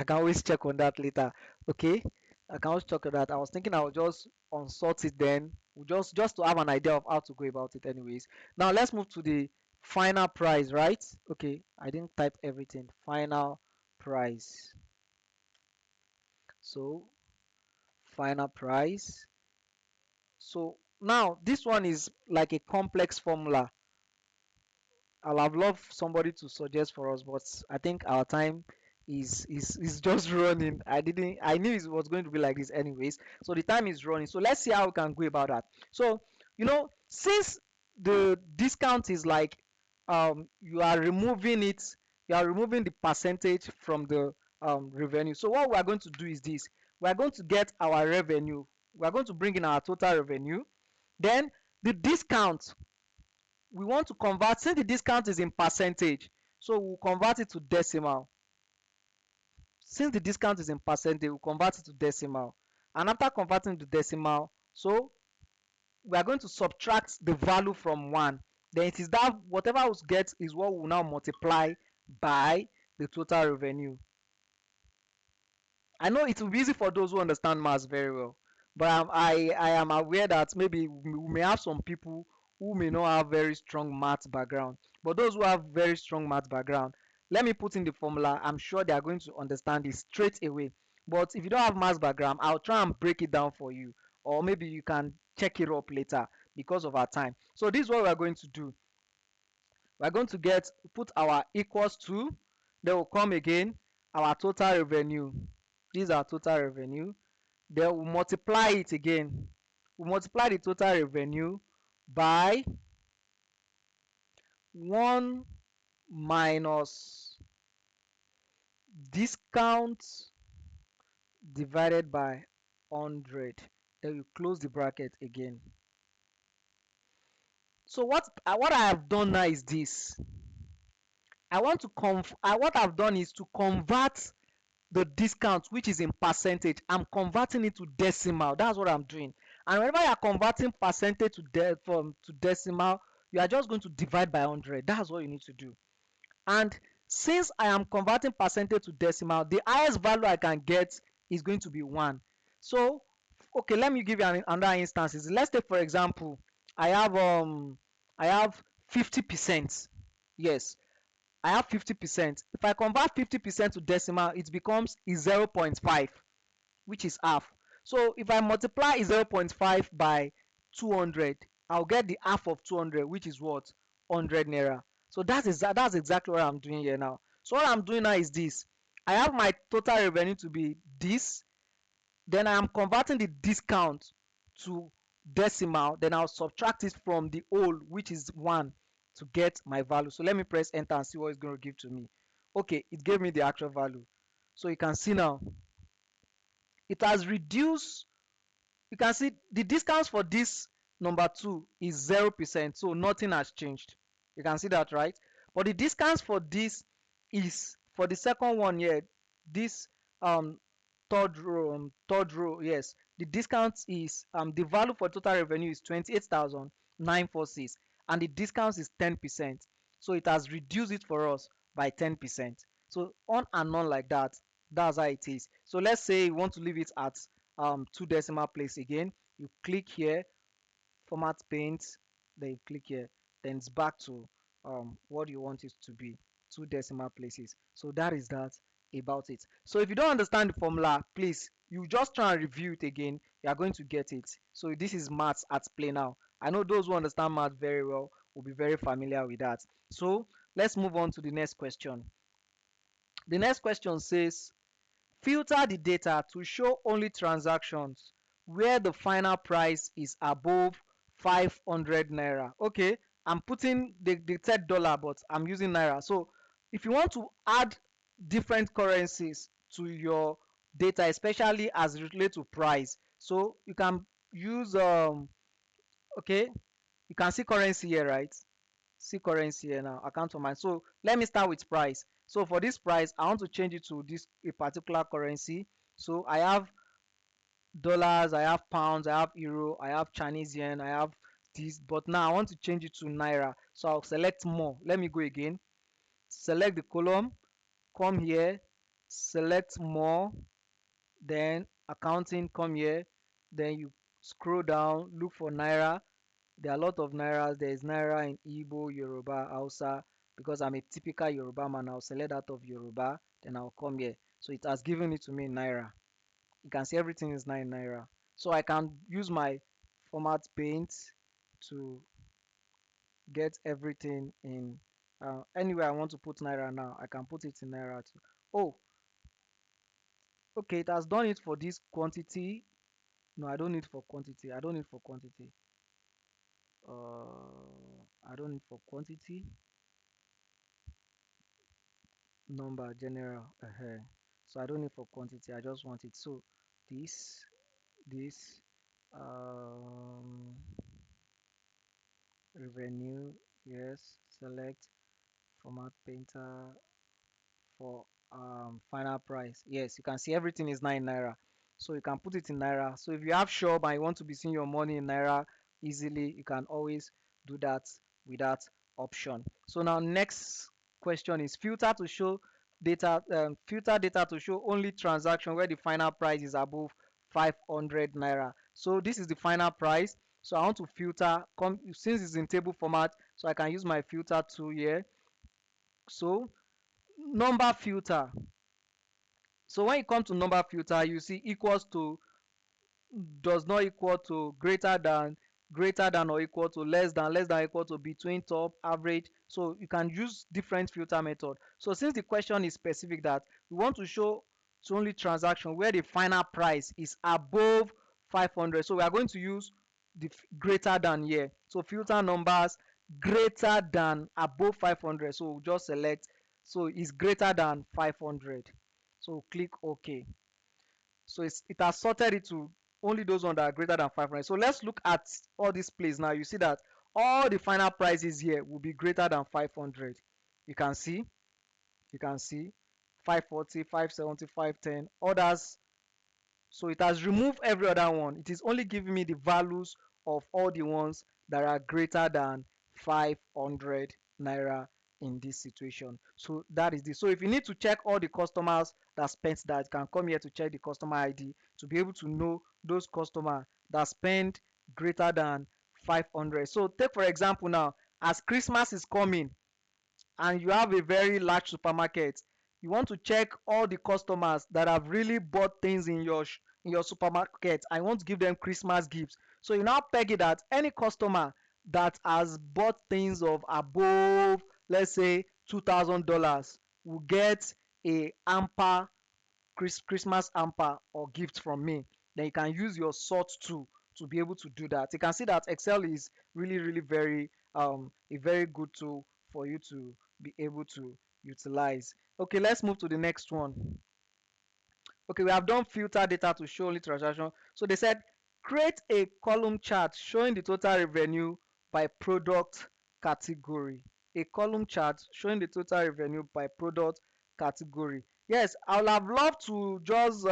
check on that later. Okay, I can always check on that. I was thinking I would just unsort it then, just to have an idea of how to go about it. Anyways, now let's move to the final price, right? Okay, I didn't type everything. Final price. So final price. So now this one is like a complex formula. I'll have loved somebody to suggest for us, but I think our time is just running. I knew it was going to be like this anyways. So the time is running. So let's see how we can go about that. So since the discount is like you are removing it, you are removing the percentage from the revenue. So what we are going to do is this: we are going to get our revenue. We are going to bring in our total revenue. Then the discount, we want to convert, since the discount is in percentage, so we'll convert it to decimal. since the discount is in percentage, we convert it to decimal. And after converting to decimal, so we are going to subtract the value from 1. Then it is that whatever we get is what we will now multiply by the total revenue. I know it will be easy for those who understand maths very well, but I am aware that maybe we may have some people who may not have very strong math background. But those who have very strong math background, let me put in the formula. I'm sure they are going to understand it straight away. But if you don't have math background, I'll try and break it down for you, or maybe you can check it up later because of our time. So this is what we are going to do. We are going to get put our equals to, then will come again our total revenue. This is our total revenue. Then we multiply it again. We multiply the total revenue by 1 minus discount divided by 100. Then we close the bracket again. So what I have done now is this. I want to what I've done is to convert the discount, which is in percentage. I'm converting it to decimal. That's what I'm doing. And whenever you are converting percentage to decimal, you are just going to divide by 100. That's what you need to do. And since I am converting percentage to decimal, the highest value I can get is going to be 1. So okay, let me give you another instances. Let's take for example, I have 50%. Yes, I have 50%. If I convert 50% to decimal, it becomes 0.5, which is half. So if I multiply 0.5 by 200, I'll get the half of 200, which is what? 100 naira. So that's exactly what I'm doing here now. So what I'm doing now is this. I have my total revenue to be this. Then I am converting the discount to decimal. Then I'll subtract it from the whole, which is 1, to get my value. So let me press enter and see what it's going to give to me. Okay, it gave me the actual value. So you can see now it has reduced. You can see the discounts for this number 2 is 0%, so nothing has changed. You can see that, right? But the discounts for this is for the second one here. This um third row, yes, the discount is the value for total revenue is 28,946, and the discount is 10%. So it has reduced it for us by 10%. So on and on like that. That's how it is. So let's say you want to leave it at 2 decimal place again. You click here, format paint, then you click here, then it's back to what you want it to be, 2 decimal places. So that is that about it. So if you don't understand the formula, please, you just try and review it again. You are going to get it. So this is maths at play now. I know those who understand math very well will be very familiar with that. So let's move on to the next question. The next question says, filter the data to show only transactions where the final price is above 500 naira. Okay, I'm putting the said dollar, but I'm using naira. So if you want to add different currencies to your data, especially as it relates to price, so you can use okay, you can see currency here, right? See currency here now, account for mine. So let me start with price. So for this price, I want to change it to this a particular currency. So I have dollars, I have pounds, I have euro, I have Chinese yen, I have this, but now I want to change it to naira. So I'll select more. Let me go again. Select the column, come here, select more, then accounting, come here, then you scroll down, look for naira. There are a lot of nairas. There is naira in Igbo, Yoruba, Hausa. Because I'm a typical Yoruba man, I'll select that of Yoruba, then I'll come here. So it has given it to me in naira. You can see everything is 9 naira. So I can use my format paint to get everything in anywhere I want to put naira now. I can put it in naira too. Oh, okay, it has done it for this quantity. No, I don't need for quantity. I don't need for quantity. I don't need for quantity. Number general. So I don't need for quantity. I just want it. So this um revenue, yes, select format painter for final price. Yes, you can see everything is 9 naira. So you can put it in naira. So if you have shop and you want to be seeing your money in naira easily, you can always do that with that option. So now next question is filter to show data, filter data to show only transaction where the final price is above 500 naira. So this is the final price. So I want to filter, come since it's in table format, so I can use my filter tool here. So number filter. So when you come to number filter, you see equals to, does not equal to, greater than or equal to, less than equal to, between, top, average. So you can use different filter method. So since the question is specific that we want to show to only transaction where the final price is above 500, so we are going to use the greater than here. So filter numbers greater than above 500, so we'll just select, so it's greater than 500, so click OK. So it has sorted it to only those ones that are greater than 500. So let's look at all these plays now. You see that all the final prices here will be greater than 500. You can see, you can see 540, 570, 510, others. So it has removed every other one. It is only giving me the values of all the ones that are greater than 500 naira in this situation. So that is this. So if you need to check all the customers that spent that, you can come here to check the customer ID to be able to know those customers that spend greater than 500. So take for example now, as Christmas is coming, and you have a very large supermarket, you want to check all the customers that have really bought things in your supermarket, I want to give them Christmas gifts. So you now peg it that any customer that has bought things of above, let's say, $2,000 will get a hamper, Christmas hamper or gift from me. Then you can use your sort tool to be able to do that. You can see that Excel is really very a very good tool for you to be able to utilize. Okay, let's move to the next one. Okay, we have done filter data to show only transaction. So they said create a column chart showing the total revenue by product category. A column chart showing the total revenue by product category. Yes, I would have loved to just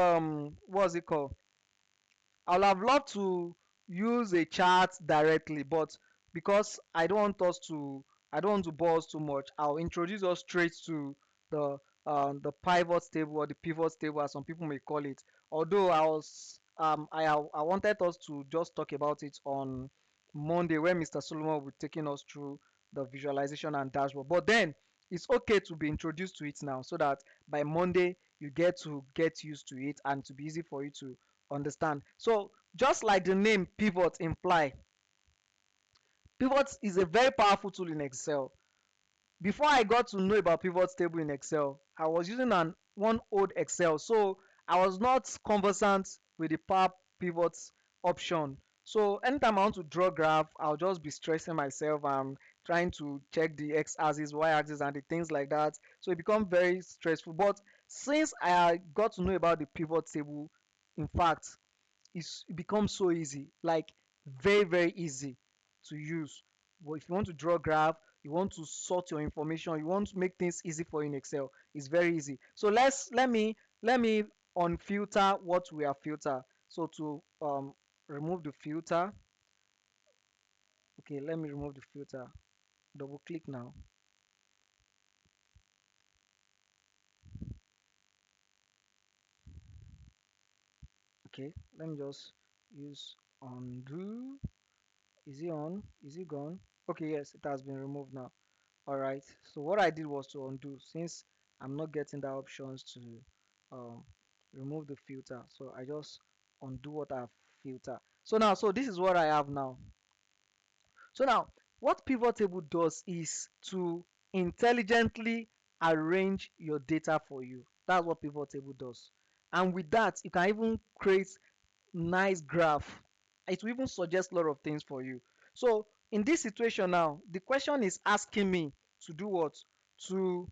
what's it called, I would have loved to use a chart directly, but because I don't want to bore us too much, I'll introduce us straight to the pivot table, or the pivot table as some people may call it. Although I wanted us to just talk about it on Monday when Mr. Solomon will be taking us through the visualization and dashboard. But then it's okay to be introduced to it now, so that by Monday you get to get used to it and to be easy for you to understand. So just like the name pivot imply, pivot is a very powerful tool in Excel. Before I got to know about pivot table in Excel, I was using one old Excel, so I was not conversant with the power pivot option. So anytime I want to draw graph, I'll just be stressing myself and trying to check the x-axis, y-axis, and the things like that. So it becomes very stressful. But since I got to know about the pivot table, in fact, it becomes so easy, like very easy to use. But if you want to draw graph, you want to sort your information, you want to make things easy for you in Excel, it's very easy. So let me unfilter what we are filter. So to remove the filter, okay, let me remove the filter. Double click now. Okay, let me just use undo. Is it on? Is it gone? Okay, yes, it has been removed now. All right, so what I did was to undo, since I'm not getting the options to um, remove the filter, so I just undo what I've filtered. So now, so this is what I have now. So now, what pivot table does is to intelligently arrange your data for you. That's what pivot table does. And with that, you can even create nice graph. It will even suggest a lot of things for you. So in this situation now, the question is asking me to do what? To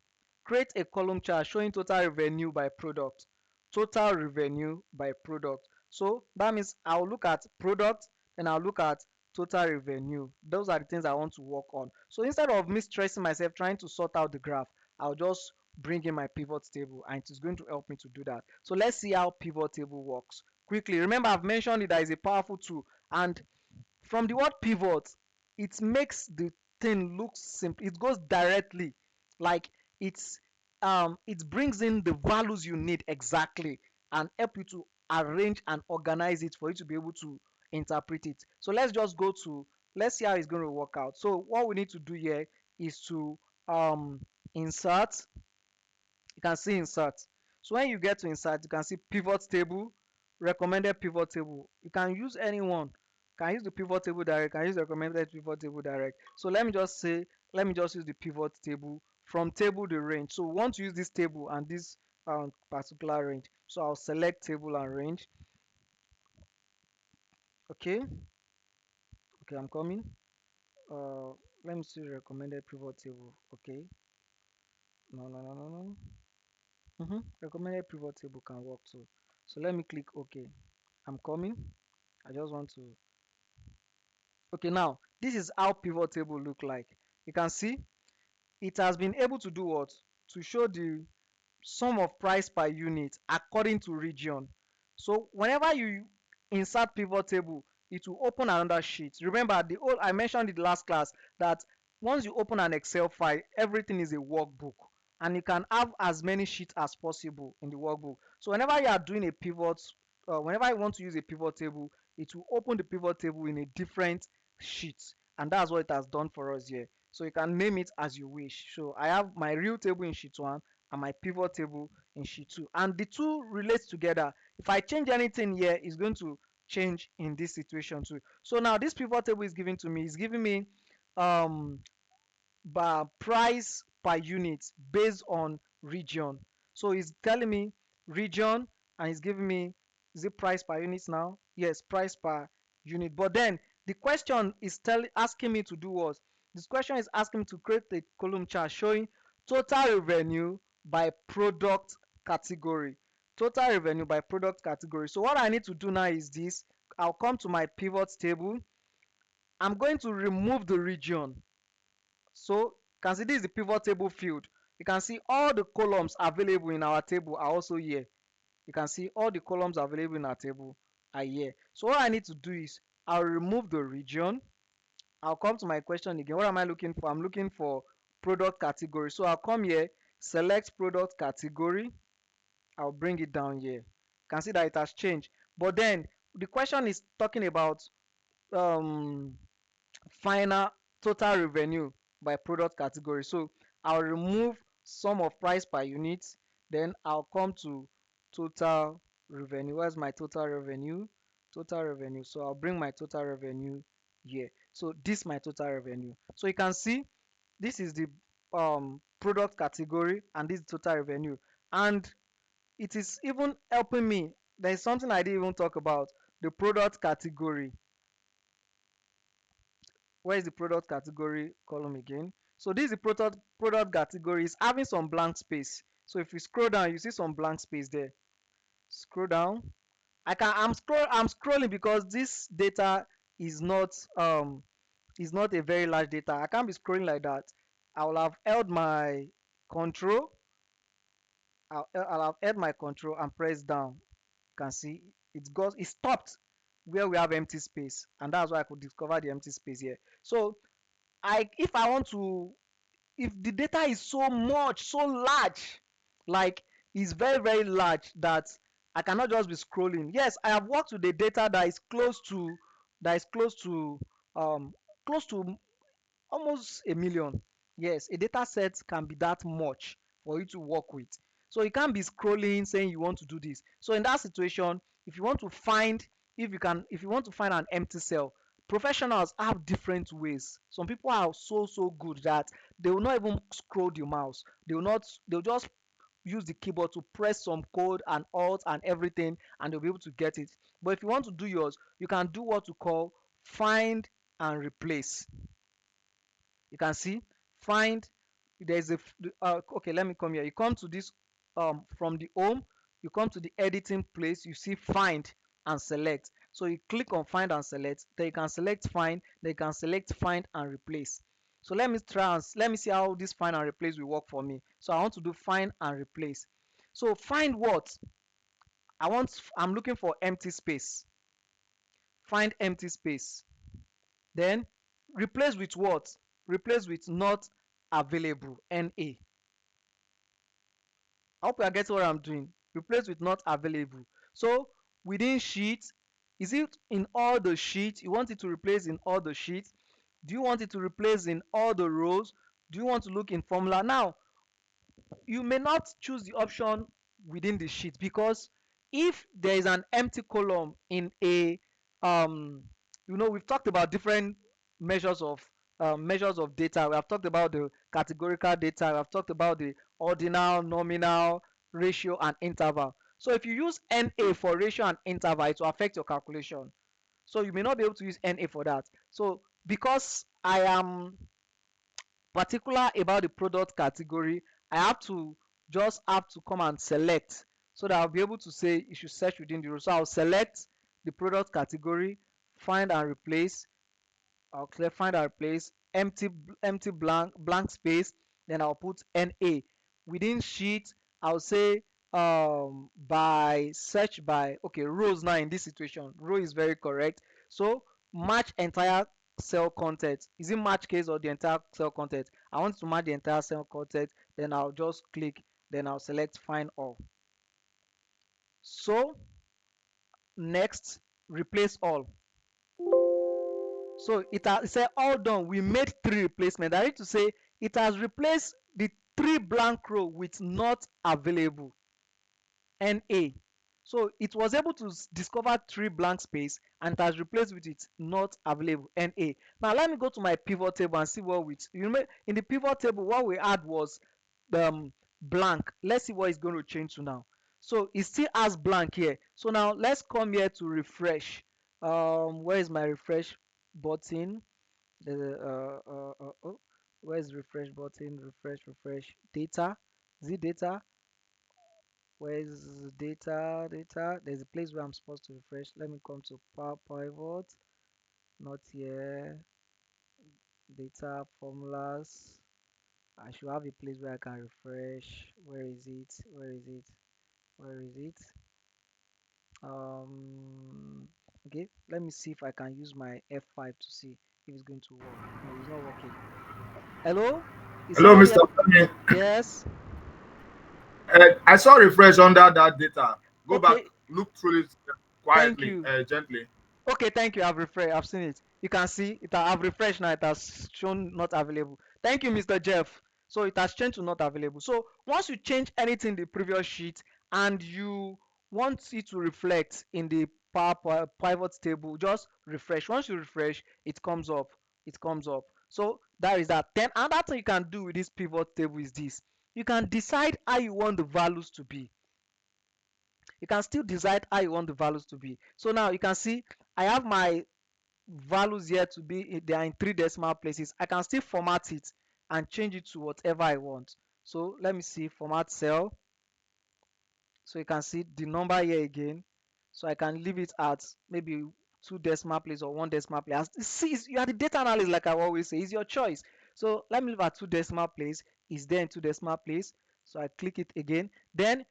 create a column chart showing total revenue by product. Total revenue by product. So that means I'll look at product, and I'll look at total revenue. Those are the things I want to work on. So instead of me stressing myself trying to sort out the graph, I'll just bring in my pivot table, and it is going to help me to do that. So let's see how pivot table works quickly. Remember, I've mentioned it that is a powerful tool, and from the word pivot, it makes the thing look simple. It goes directly, like it's it brings in the values you need exactly and help you to arrange and organize it for you to be able to interpret it. So let's see how it's going to work out. So what we need to do here is to insert. You can see insert. So when you get to insert, you can see pivot table, recommended pivot table. You can use anyone. You can use the pivot table direct, you can use the recommended pivot table direct. So let me just use the pivot table. From table the range. So we want to use this table and this particular range. So I'll select table and range. Okay, okay, I'm coming. uh Let me see recommended pivot table. Okay, no. Recommended pivot table can work too. So let me click OK. I'm coming. I just want to. Okay, now this is how pivot table look like. You can see it has been able to do what? To show the sum of price per unit according to region. So whenever you insert pivot table, it will open another sheet. Remember, the old I mentioned in the last class that once you open an Excel file, everything is a workbook, and you can have as many sheets as possible in the workbook. So whenever you are doing a pivot, whenever you want to use a pivot table, it will open the pivot table in a different sheet, and that's what it has done for us here. So you can name it as you wish. So I have my real table in sheet 1 and my pivot table in sheet 2, and the two relates together. If I change anything here, it's going to change in this situation too. So now this pivot table is giving to me, is giving me um price per unit based on region. So it's telling me region, and it's giving me, is it price per unit now? Yes, price per unit. But then the question is asking me to do what? This question is asking me to create a column chart showing total revenue by product category. Total revenue by product category. So what I need to do now is this. I'll come to my pivot table. I'm going to remove the region. So you can see this is the pivot table field. You can see all the columns available in our table are also here. You can see all the columns available in our table are here. So what I need to do is I'll remove the region. I'll come to my question again. What am I looking for? I'm looking for product category. So I'll come here, select product category. I'll bring it down here. You can see that it has changed. But then the question is talking about um final total revenue by product category. So I'll remove sum of price per unit, then I'll come to total revenue. Where's my total revenue? Total revenue. So I'll bring my total revenue here. So this my total revenue. So you can see this is the product category and this is total revenue, and it is even helping me. There is something I didn't even talk about, the product category. Where is the product category column again? So this is the product category, is having some blank space. So if you scroll down, you see some blank space there. Scroll down. I'm scrolling because this data is not a very large data. I can't be scrolling like that. I will have held my control. I'll have held my control and press down. You can see it stopped where we have empty space, and that's why I could discover the empty space here. So if I want to, if the data is so much, so large, like it's very large, that I cannot just be scrolling. Yes, I have worked with the data that is close to um close to almost a million. Yes, a data set can be that much for you to work with. So you can't be scrolling saying you want to do this. So in that situation, if you want to find, if you want to find an empty cell, professionals have different ways. Some people are so good that they will not even scroll the mouse. They'll just use the keyboard to press some code and alt and everything, and they'll be able to get it. But if you want to do yours, you can do what we call find and replace. You can see find, there's a okay, let me come here. You come to this from the home, you come to the editing place, you see find and select. So you click on find and select, then you can select find, then you can select find and replace. So let me see how this find and replace will work for me. So I want to do find and replace. So find what? I'm looking for empty space. Find empty space. Then replace with what? Replace with not available, NA. I hope you are getting what I'm doing. Replace with not available. So within sheet, is it in all the sheets? You want it to replace in all the sheets? Do you want it to replace in all the rows? Do you want to look in formula? Now, you may not choose the option within the sheet, because if there is an empty column in a we've talked about different measures of measures of data. We have talked about the categorical data, we have talked about the ordinal, nominal, ratio and interval. So if you use NA for ratio and interval, it will affect your calculation, so you may not be able to use NA for that. So because I am particular about the product category, I have to come and select, so that I'll be able to say you should search within the row. So I'll select the product category, find and replace. I'll clear find and replace, empty blank space, then I'll put NA. Within sheet, I'll say by search by, okay, rows. Now in this situation, row is very correct. So match entire cell content. Is it match case or the entire cell content? I want to match the entire cell content, then I'll just click, then I'll select find all. So next, replace all. So it said all done. We made 3 replacements. I need to say it has replaced the 3 blank row with not available, NA. So it was able to discover 3 blank space and it has replaced with it not available, NA. Now let me go to my pivot table and see what we, you remember in the pivot table what we had was blank. Let's see what it's going to change to now. So it still has blank here. So now let's come here to refresh. Where is my refresh button? Oh, where's refresh button? Refresh data. Is it data? Where's data? There's a place where I'm supposed to refresh. Let me come to power pivot. Not here. Data formulas. I should have a place where I can refresh. Where is it? Where is it? Where is it? Okay, let me see if I can use my F5 to see if it's going to work. No, it's not working. Hello, is Hello, somebody? Mr. Femi. Yes. I saw refresh under that data. Go back, Okay, look through it thank quietly, you. gently. Okay, thank you. I've refreshed. I've seen it. You can see it. I've refreshed now. It has shown not available. Thank you, Mr. Jeff. So it has changed to not available. So once you change anything in the previous sheet and you want it to reflect in the Power Pivot table, just refresh. Once you refresh, it comes up. It comes up. So that is that. Then another thing you can do with this pivot table is this. You can decide how you want the values to be. You can still decide how you want the values to be. So now you can see I have my values here to be, they are in 3 decimal places. I can still format it and change it to whatever I want. So let me see, format cell. So you can see the number here again. So I can leave it at maybe 2 decimal place or 1 decimal place. See, you are the data analyst, like I always say, it's your choice. So let me leave at 2 decimal place. Is there in 2 decimal place? So I click it again. Then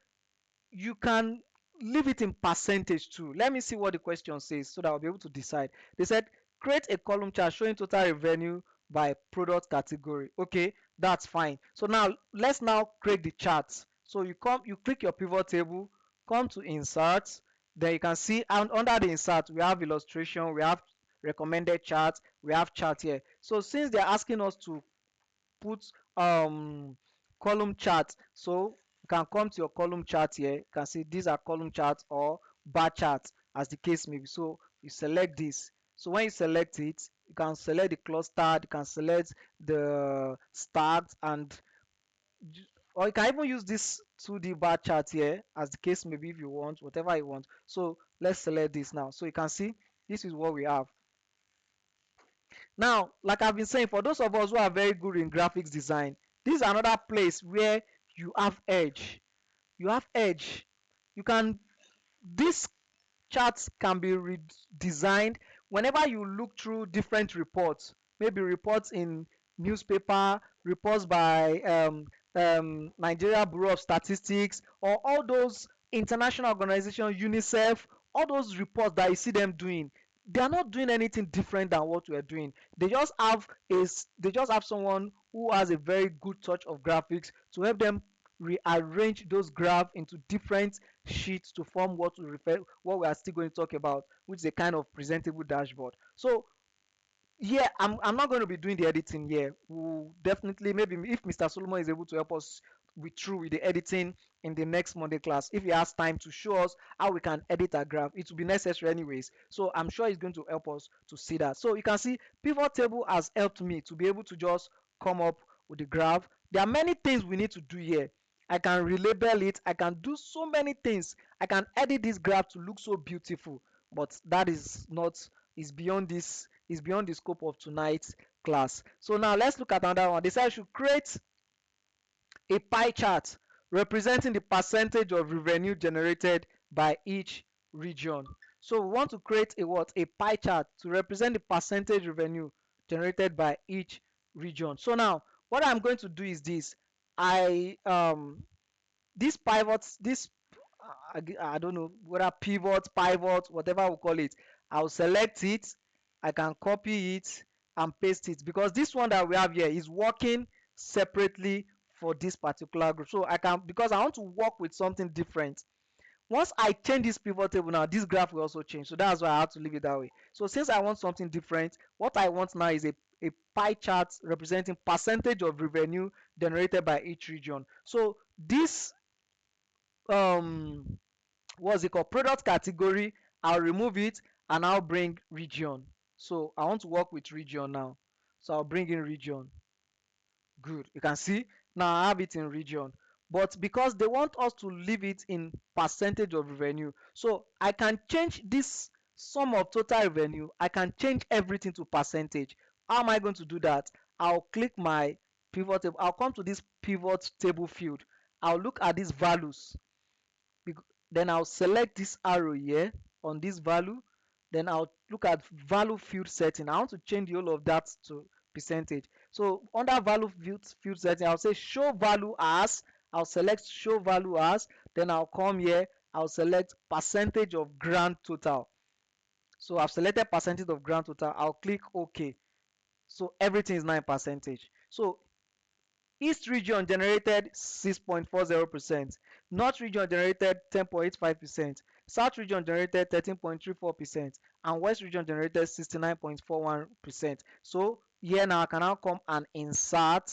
you can leave it in percentage too. Let me see what the question says so that I'll be able to decide. They said create a column chart showing total revenue by product category. Okay, that's fine. So now let's now create the charts. So you click your pivot table, come to insert, then you can see, and under the insert we have illustration, we have recommended chart, we have chart here. So since they're asking us to put column chart, so you can come to your column chart here. You can see these are column charts or bar charts as the case may be. So you select this. So when you select it, you can select the cluster, you can select the start, and or you can even use this 2D bar chart here as the case may be, if you want whatever you want. So let's select this now. So you can see this is what we have. Now, like I've been saying, for those of us who are very good in graphics design, this is another place where you have edge. You have edge. You can, this charts can be redesigned whenever you look through different reports, maybe reports in newspaper, reports by Nigeria Bureau of Statistics, or all those international organizations, UNICEF, all those reports that you see them doing, they are not doing anything different than what we are doing. They just have someone who has a very good touch of graphics to help them rearrange those graphs into different sheets to form what we are still going to talk about, which is a kind of presentable dashboard. So yeah, I'm not going to be doing the editing here. We'll definitely, maybe if Mr. Solomon is able to help us with the editing in the next Monday class, if he has time to show us how we can edit a graph, it will be necessary anyways. So I'm sure he's going to help us to see that. So you can see pivot table has helped me to be able to just come up with the graph. There are many things we need to do here. I can relabel it. I can do so many things. I can edit this graph to look so beautiful, but that is not is beyond the scope of tonight's class. So now let's look at another one. They said I should create a pie chart representing the percentage of revenue generated by each region. So we want to create a what? A pie chart to represent the percentage revenue generated by each region. So now what I'm going to do is this. I These pivots, this I don't know whether pivot, whatever we call it. I'll select it. I can copy it and paste it because this one that we have here is working separately for this particular group. So I can, because I want to work with something different. Once I change this pivot table now, this graph will also change. So that's why I have to leave it that way. So since I want something different, what I want now is a pie chart representing percentage of revenue generated by each region. So this what's it called, product category, I'll remove it and I'll bring region. So I want to work with region now, so I'll bring in region. Good, you can see now I have it in region, but because they want us to leave it in percentage of revenue, so I can change this sum of total revenue, I can change everything to percentage. How am I going to do that? I'll click my pivot table, I'll come to this pivot table field, I'll look at these values, then I'll select this arrow here on this value, then I'll look at value field setting. I want to change the whole of that to percentage. So under value field setting, I'll say show value as, I'll select show value as, then I'll come here, I'll select percentage of grand total. So I've selected percentage of grand total, I'll click OK. So everything is now in percentage. So East region generated 6.40%, North region generated 10.85%, South region generated 13.34%, and West region generated 69.41%. So here now I can now come and insert,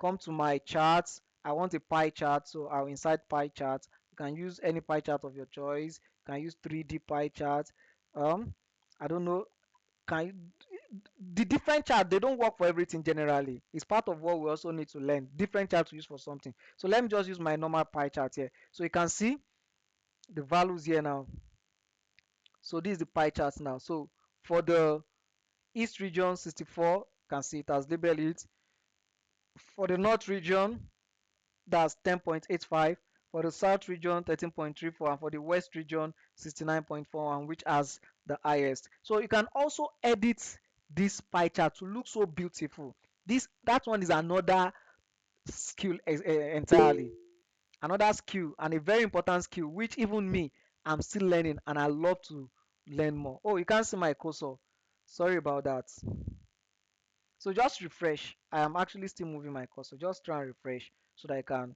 come to my charts. I want a pie chart, so I'll insert pie chart. You can use any pie chart of your choice. You can use 3D pie chart. I don't know, can the different chart, they don't work for everything generally. It's part of what we also need to learn, different chart to use for something. So let me just use my normal pie chart here, so you can see the values here now. So this is the pie chart now. So for the East region 64, you can see it has labeled it. For the North region, that's 10.85, for the South region 13.34, and for the West region 69.41, which has the highest. So you can also edit this pie chart to look so beautiful. That one is another skill entirely, another skill, and a very important skill, which even me, I'm still learning, and I love to learn more. Oh, you can't see my cursor, sorry about that. So just refresh. I am actually still moving my cursor. Just try and refresh so that I can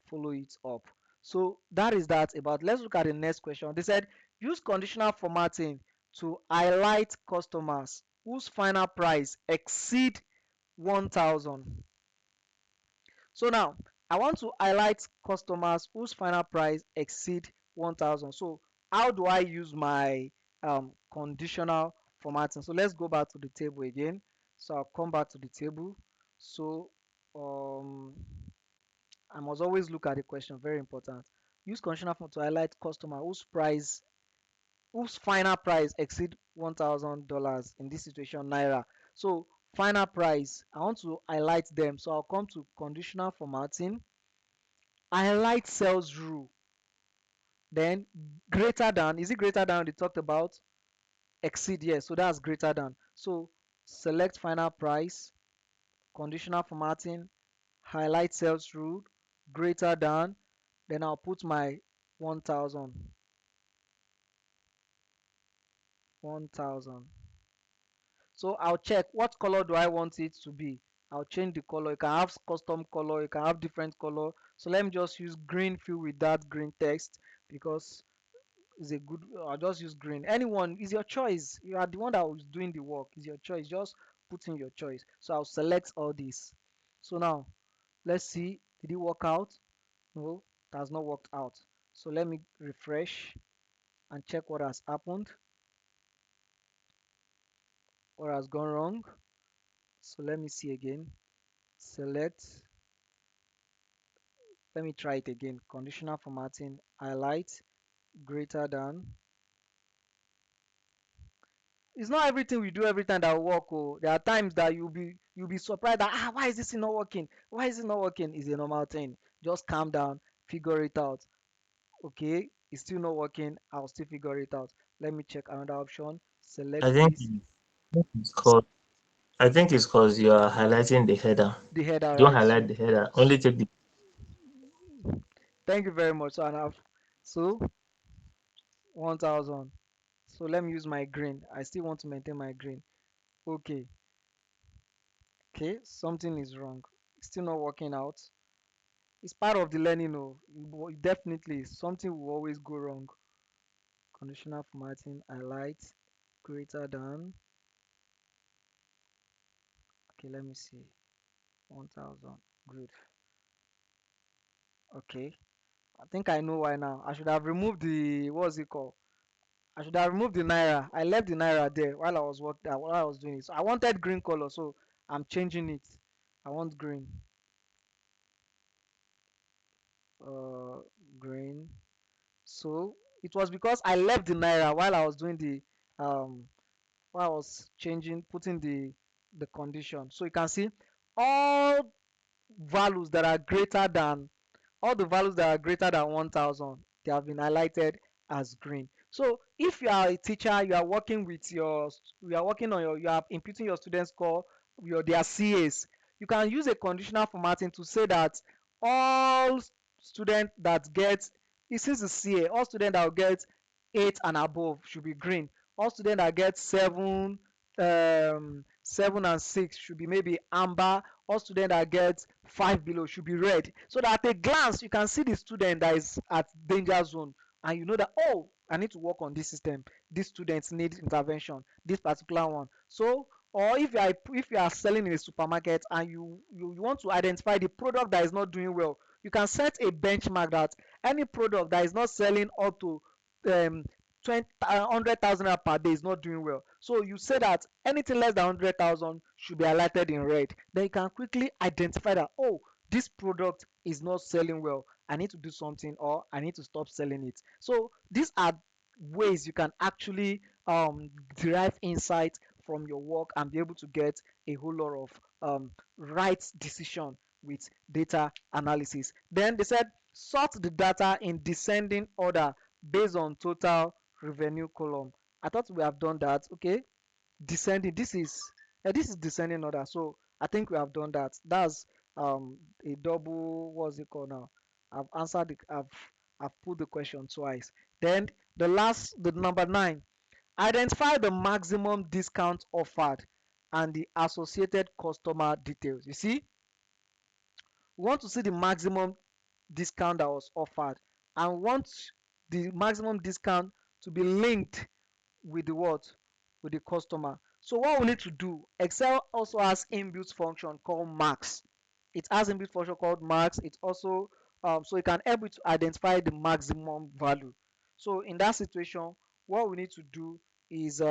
follow it up. So that is that about. Let's look at the next question. They said use conditional formatting to highlight customers whose final price exceed 1,000. So now I want to highlight customers whose final price exceed 1,000. So how do I use my conditional formatting? So let's go back to the table again. So I'll come back to the table. So um, I must always look at the question, very important. Use conditional form to highlight customer whose final price exceed $1,000, in this situation naira. So final price, I want to highlight them. So I'll come to conditional formatting, highlight sales rule, then greater than, is it greater than they talked about? Exceed, yes, so that's greater than. So select final price, conditional formatting, highlight cells rule, greater than, then I'll put my 1000. 1000. So I'll check what color do I want it to be. I'll change the color. You can have custom color, you can have different color. So let me just use green fill with that green text because it's a good. I'll just use green. Anyone is your choice. You are the one that was doing the work. Is your choice. Just put in your choice. So I'll select all this. So now let's see. Did it work out? No, it has not worked out. So let me refresh and check what has happened. What has gone wrong? So let me see again. Select. Let me try it again. Conditional formatting, highlight, greater than. It's not everything we do every time that will work. Oh, there are times that you'll be surprised that why is this not working? Why is it not working? It's a normal thing. Just calm down, figure it out. Okay, it's still not working. I'll still figure it out. Let me check another option. I Select think this. it's called. I think it's because you are highlighting the header. The header, Don't right? highlight the header. Only take the. Thank you very much. So 1000. So let me use my green. I still want to maintain my green. Okay. Okay, something is wrong. It's still not working out. It's part of the learning. Oh, definitely something will always go wrong. Conditional formatting, highlight, greater than. Okay, let me see. 1000. Good. Okay. I think I know why now. I should have removed the what's it called? I should have removed the naira. I left the naira there while I was doing it. So I wanted green color, so I'm changing it. I want green. Uh, green. So it was because I left the naira while I was doing the um while I was changing putting the condition. So you can see all values that are greater than all the values that are greater than 1000 they have been highlighted as green. So if you are a teacher, you are working with you are working on you are imputing your student score, their CAs, you can use a conditional formatting to say that all students that get it is the CA, all students that will get 8 and above should be green, all students that get 7 and 6 should be maybe amber, all students that get 5 below should be red, so that at a glance you can see the student that is at danger zone, and you know that, oh, I need to work on this system, these students need intervention, this particular one. So or if you are selling in a supermarket and you want to identify the product that is not doing well, you can set a benchmark that any product that is not selling up to um 20 100,000 naira per day is not doing well. So you say that anything less than 100,000 should be highlighted in red. Then you can quickly identify that, oh, this product is not selling well. I need to do something or I need to stop selling it. So these are ways you can actually derive insight from your work and be able to get a whole lot of right decision with data analysis. Then they said sort the data in descending order based on total revenue column. I thought we have done that. Okay, descending. This is descending order. So I think we have done that. That's a double. What's it called now? I've answered. I've put the question twice. Then the number 9. Identify the maximum discount offered and the associated customer details. You see, we want to see the maximum discount that was offered and we want the maximum discount to be linked with the what? With the customer. So what we need to do, Excel also has inbuilt function called max. It has inbuilt function called max. It also so it can help you to identify the maximum value. So in that situation, what we need to do is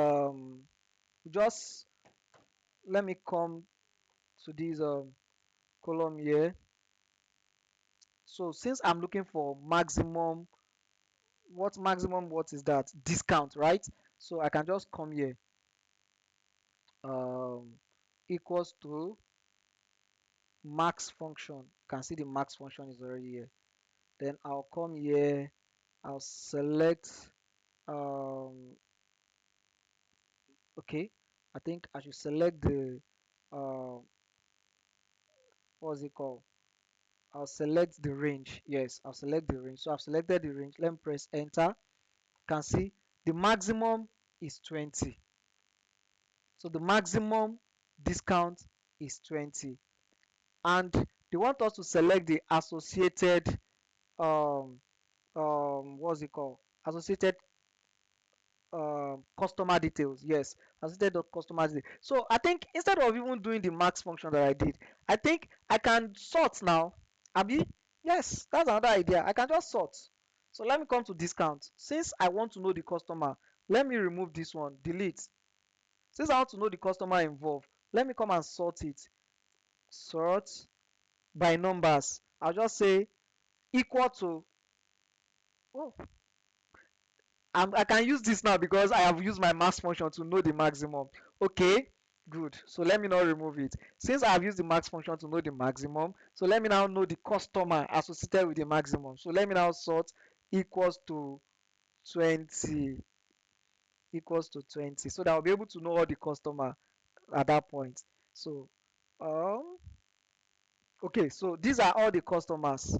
just let me come to this column here. So since I'm looking for maximum, what is that? Discount, right? So I can just come here, um, equals to max function. You can see the max function is already here. Then I'll come here, I'll select, um, okay, I think I should select the uh, what's it called? I'll select the range. Yes, I'll select the range. So I've selected the range. Let me press enter. You can see the maximum is 20. So the maximum discount is 20. And they want us to select the associated um what's it called? Associated customer details. Yes, associated customer details. So I think instead of even doing the max function that I did, I think I can sort now. Abi, yes, that's another idea. I can just sort. So let me come to discount. Since I want to know the customer, let me remove this one, delete. Since I want to know the customer involved, let me come and sort it. Sort by numbers. I'll just say equal to, oh, I can use this now because I have used my max function to know the maximum. Okay, good. So let me now remove it. Since I have used the max function to know the maximum, so let me now know the customer associated with the maximum. So let me now sort equals to 20, equals to 20. So that I'll be able to know all the customer at that point. So, um, okay, so these are all the customers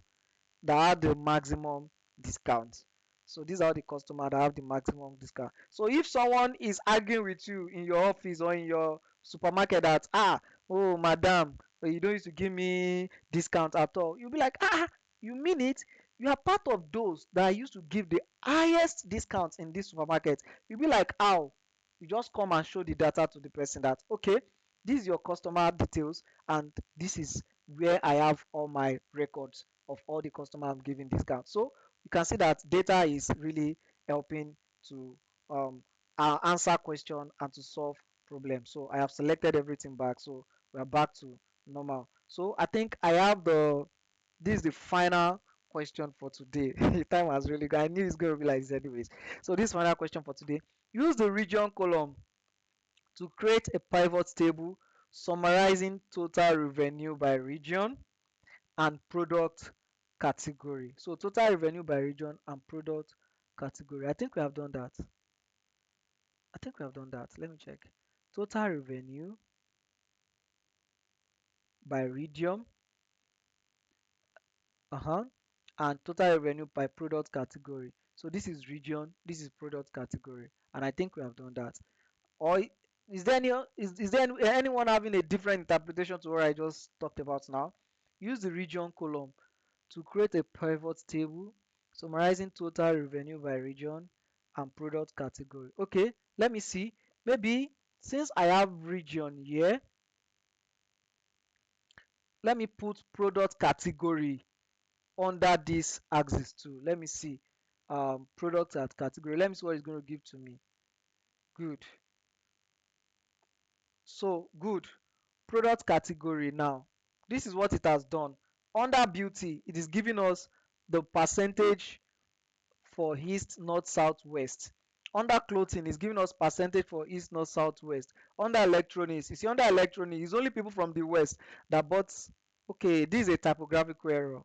that have the maximum discount. So these are the customers that have the maximum discount. So if someone is arguing with you in your office or in your supermarket that oh madam, you don't used to give me discount at all, you'll be like you mean it? You are part of those that used to give the highest discounts in this supermarket. You'll be like how? You just come and show the data to the person that okay, this is your customer details and this is where I have all my records of all the customer I'm giving discount. So you can see that data is really helping to answer question and to solve problems. So I have selected everything back. So we are back to normal. So I think I have this is the final question for today. The time has really gone. I knew it's going to be like this anyways. So this final question for today. Use the region column to create a pivot table summarizing total revenue by region and product category. So total revenue by region and product category. I think we have done that. I think we have done that. Let me check. Total revenue by region, uh-huh, and total revenue by product category. So this is region, this is product category, and I think we have done that. Or is there anyone having a different interpretation to what I just talked about now? Use the region column to create a pivot table summarizing total revenue by region and product category. Okay, let me see. Maybe since I have region here, let me put product category under this axis too. Let me see. Product at category. Let me see what it's going to give to me. Good. So good. Product category now. This is what it has done. Under beauty, it is giving us the percentage for east, north, south, west. Under clothing, it's giving us percentage for east, north, south, west. Under electronics, you see, under electronics, it's only people from the west that bought. Okay, this is a typographical error.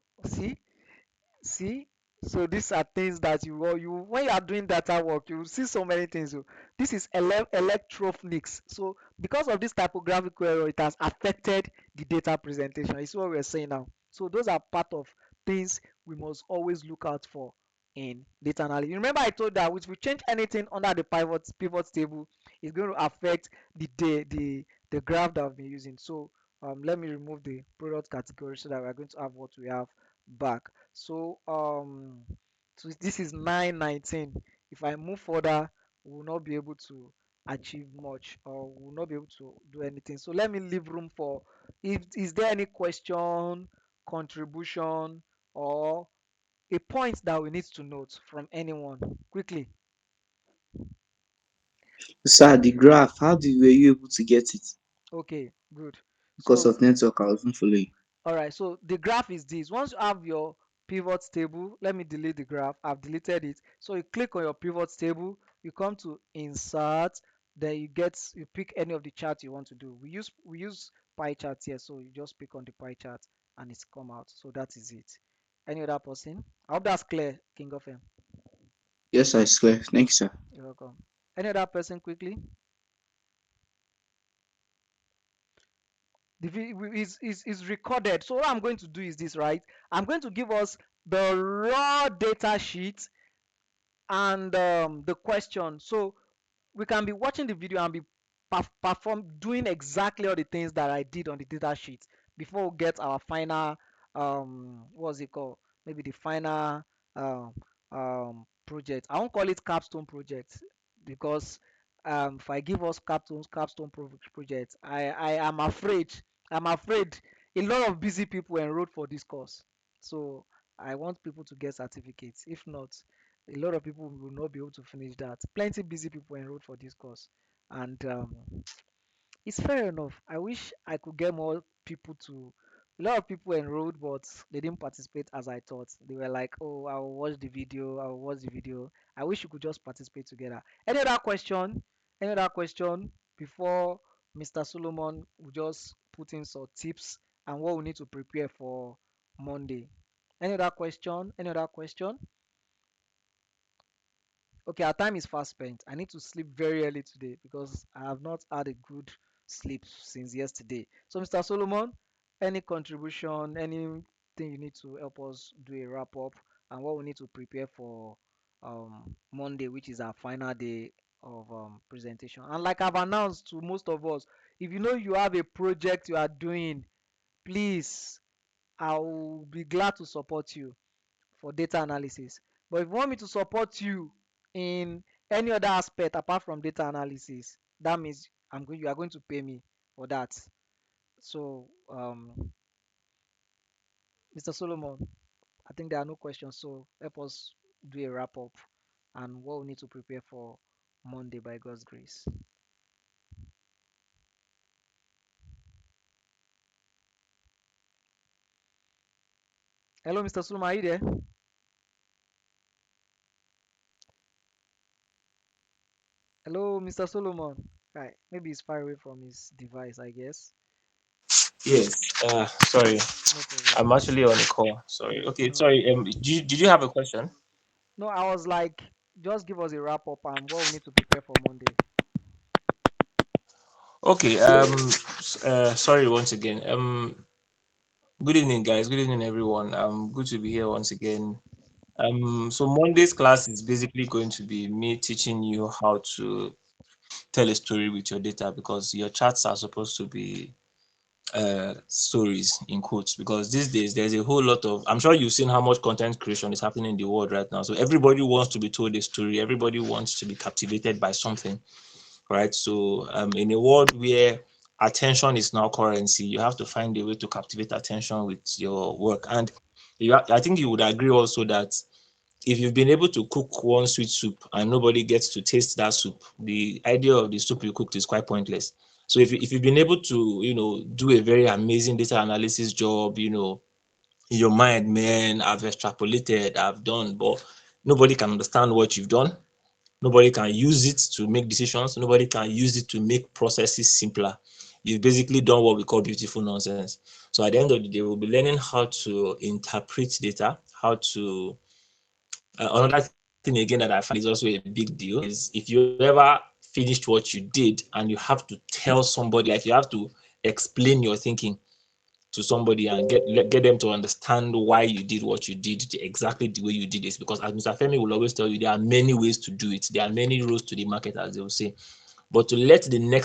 See, so these are things that you when you are doing data work, you will see so many things. Oh. This is electronics. So because of this typographical error, it has affected the data presentation. It's what we're saying now. So those are part of things we must always look out for in data analysis. Remember, I told that if we change anything under the pivot table, it's going to affect the graph that I've been using. So let me remove the product category so that we're going to have what we have back. So this is 919. If I move further, we will not be able to achieve much or we will not be able to do anything. So let me leave room for if is there any question, contribution, or a point that we need to note from anyone quickly. Sir, the graph, were you able to get it? Okay, good. Because So of network, I wasn't following. all right, so the graph is this. Once you have your pivot table, let me delete the graph. I've deleted it. So you click on your pivot table, you come to insert, then you pick any of the charts you want to do. We use pie chart here, so you just pick on the pie chart and it's come out. So that is it. Any other person? I hope that's clear, King of M. Yes, sir, it's clear. Thank you, sir. You're welcome. Any other person quickly? is recorded. So what I'm going to do is this, right? I'm going to give us the raw data sheet and the question. So we can be watching the video and be doing exactly all the things that I did on the data sheet before we get our final what's it called? Maybe the final um, project. I won't call it capstone project because if I give us project, I am afraid a lot of busy people enrolled for this course. So I want people to get certificates. If not, a lot of people will not be able to finish that. Plenty busy people enrolled for this course, and it's fair enough. I wish I could get more people to. A lot of people enrolled, but they didn't participate as I thought. They were like, "Oh, I'll watch the video. I'll watch the video." I wish you could just participate together. Any other question? Any other question before Mr. Solomon will just put in some tips and what we need to prepare for Monday? Any other question? Any other question? Okay, our time is fast spent. I need to sleep very early today because I have not had a good sleep since yesterday. So, Mr. Solomon, any contribution, anything you need to help us do a wrap up and what we need to prepare for Monday, which is our final day of presentation. And like I've announced to most of us, if you know you have a project you are doing, please, I'll be glad to support you for data analysis. But if you want me to support you in any other aspect apart from data analysis, that means you are going to pay me for that. So, Mr. Solomon, I think there are no questions. So help us do a wrap up and what we need to prepare for Monday by God's grace. Hello, Mr. Solomon, are you there? Hello, Mr. Solomon. Right, maybe he's far away from his device, I guess. Yes. Sorry, No problem. I'm actually on a call. Sorry. Okay. No Sorry. problem. Did you have a question? No, I was like, just give us a wrap up and what we need to prepare for Monday. Okay. Sorry once again. Good evening, guys. Good evening, everyone. Good to be here once again. So Monday's class is basically going to be me teaching you how to tell a story with your data because your charts are supposed to be stories in quotes because these days there's a whole lot of, I'm sure you've seen how much content creation is happening in the world right now. So everybody wants to be told a story, everybody wants to be captivated by something, right? So in a world where attention is now currency, you have to find a way to captivate attention with your work. And I think you would agree also that if you've been able to cook one sweet soup and nobody gets to taste that soup, the idea of the soup you cooked is quite pointless. So if you've been able to, do a very amazing data analysis job, in your mind, man, I've extrapolated, I've done, but nobody can understand what you've done. Nobody can use it to make decisions. Nobody can use it to make processes simpler. You've basically done what we call beautiful nonsense. So at the end of the day, we'll be learning how to interpret data, how to another thing again that I find is also a big deal is if you ever finished what you did and you have to tell somebody, like you have to explain your thinking to somebody and get them to understand why you did what you did exactly the way you did it. Because as Mr. Femi will always tell you, there are many ways to do it. There are many roads to the market, as they will say. But to let the next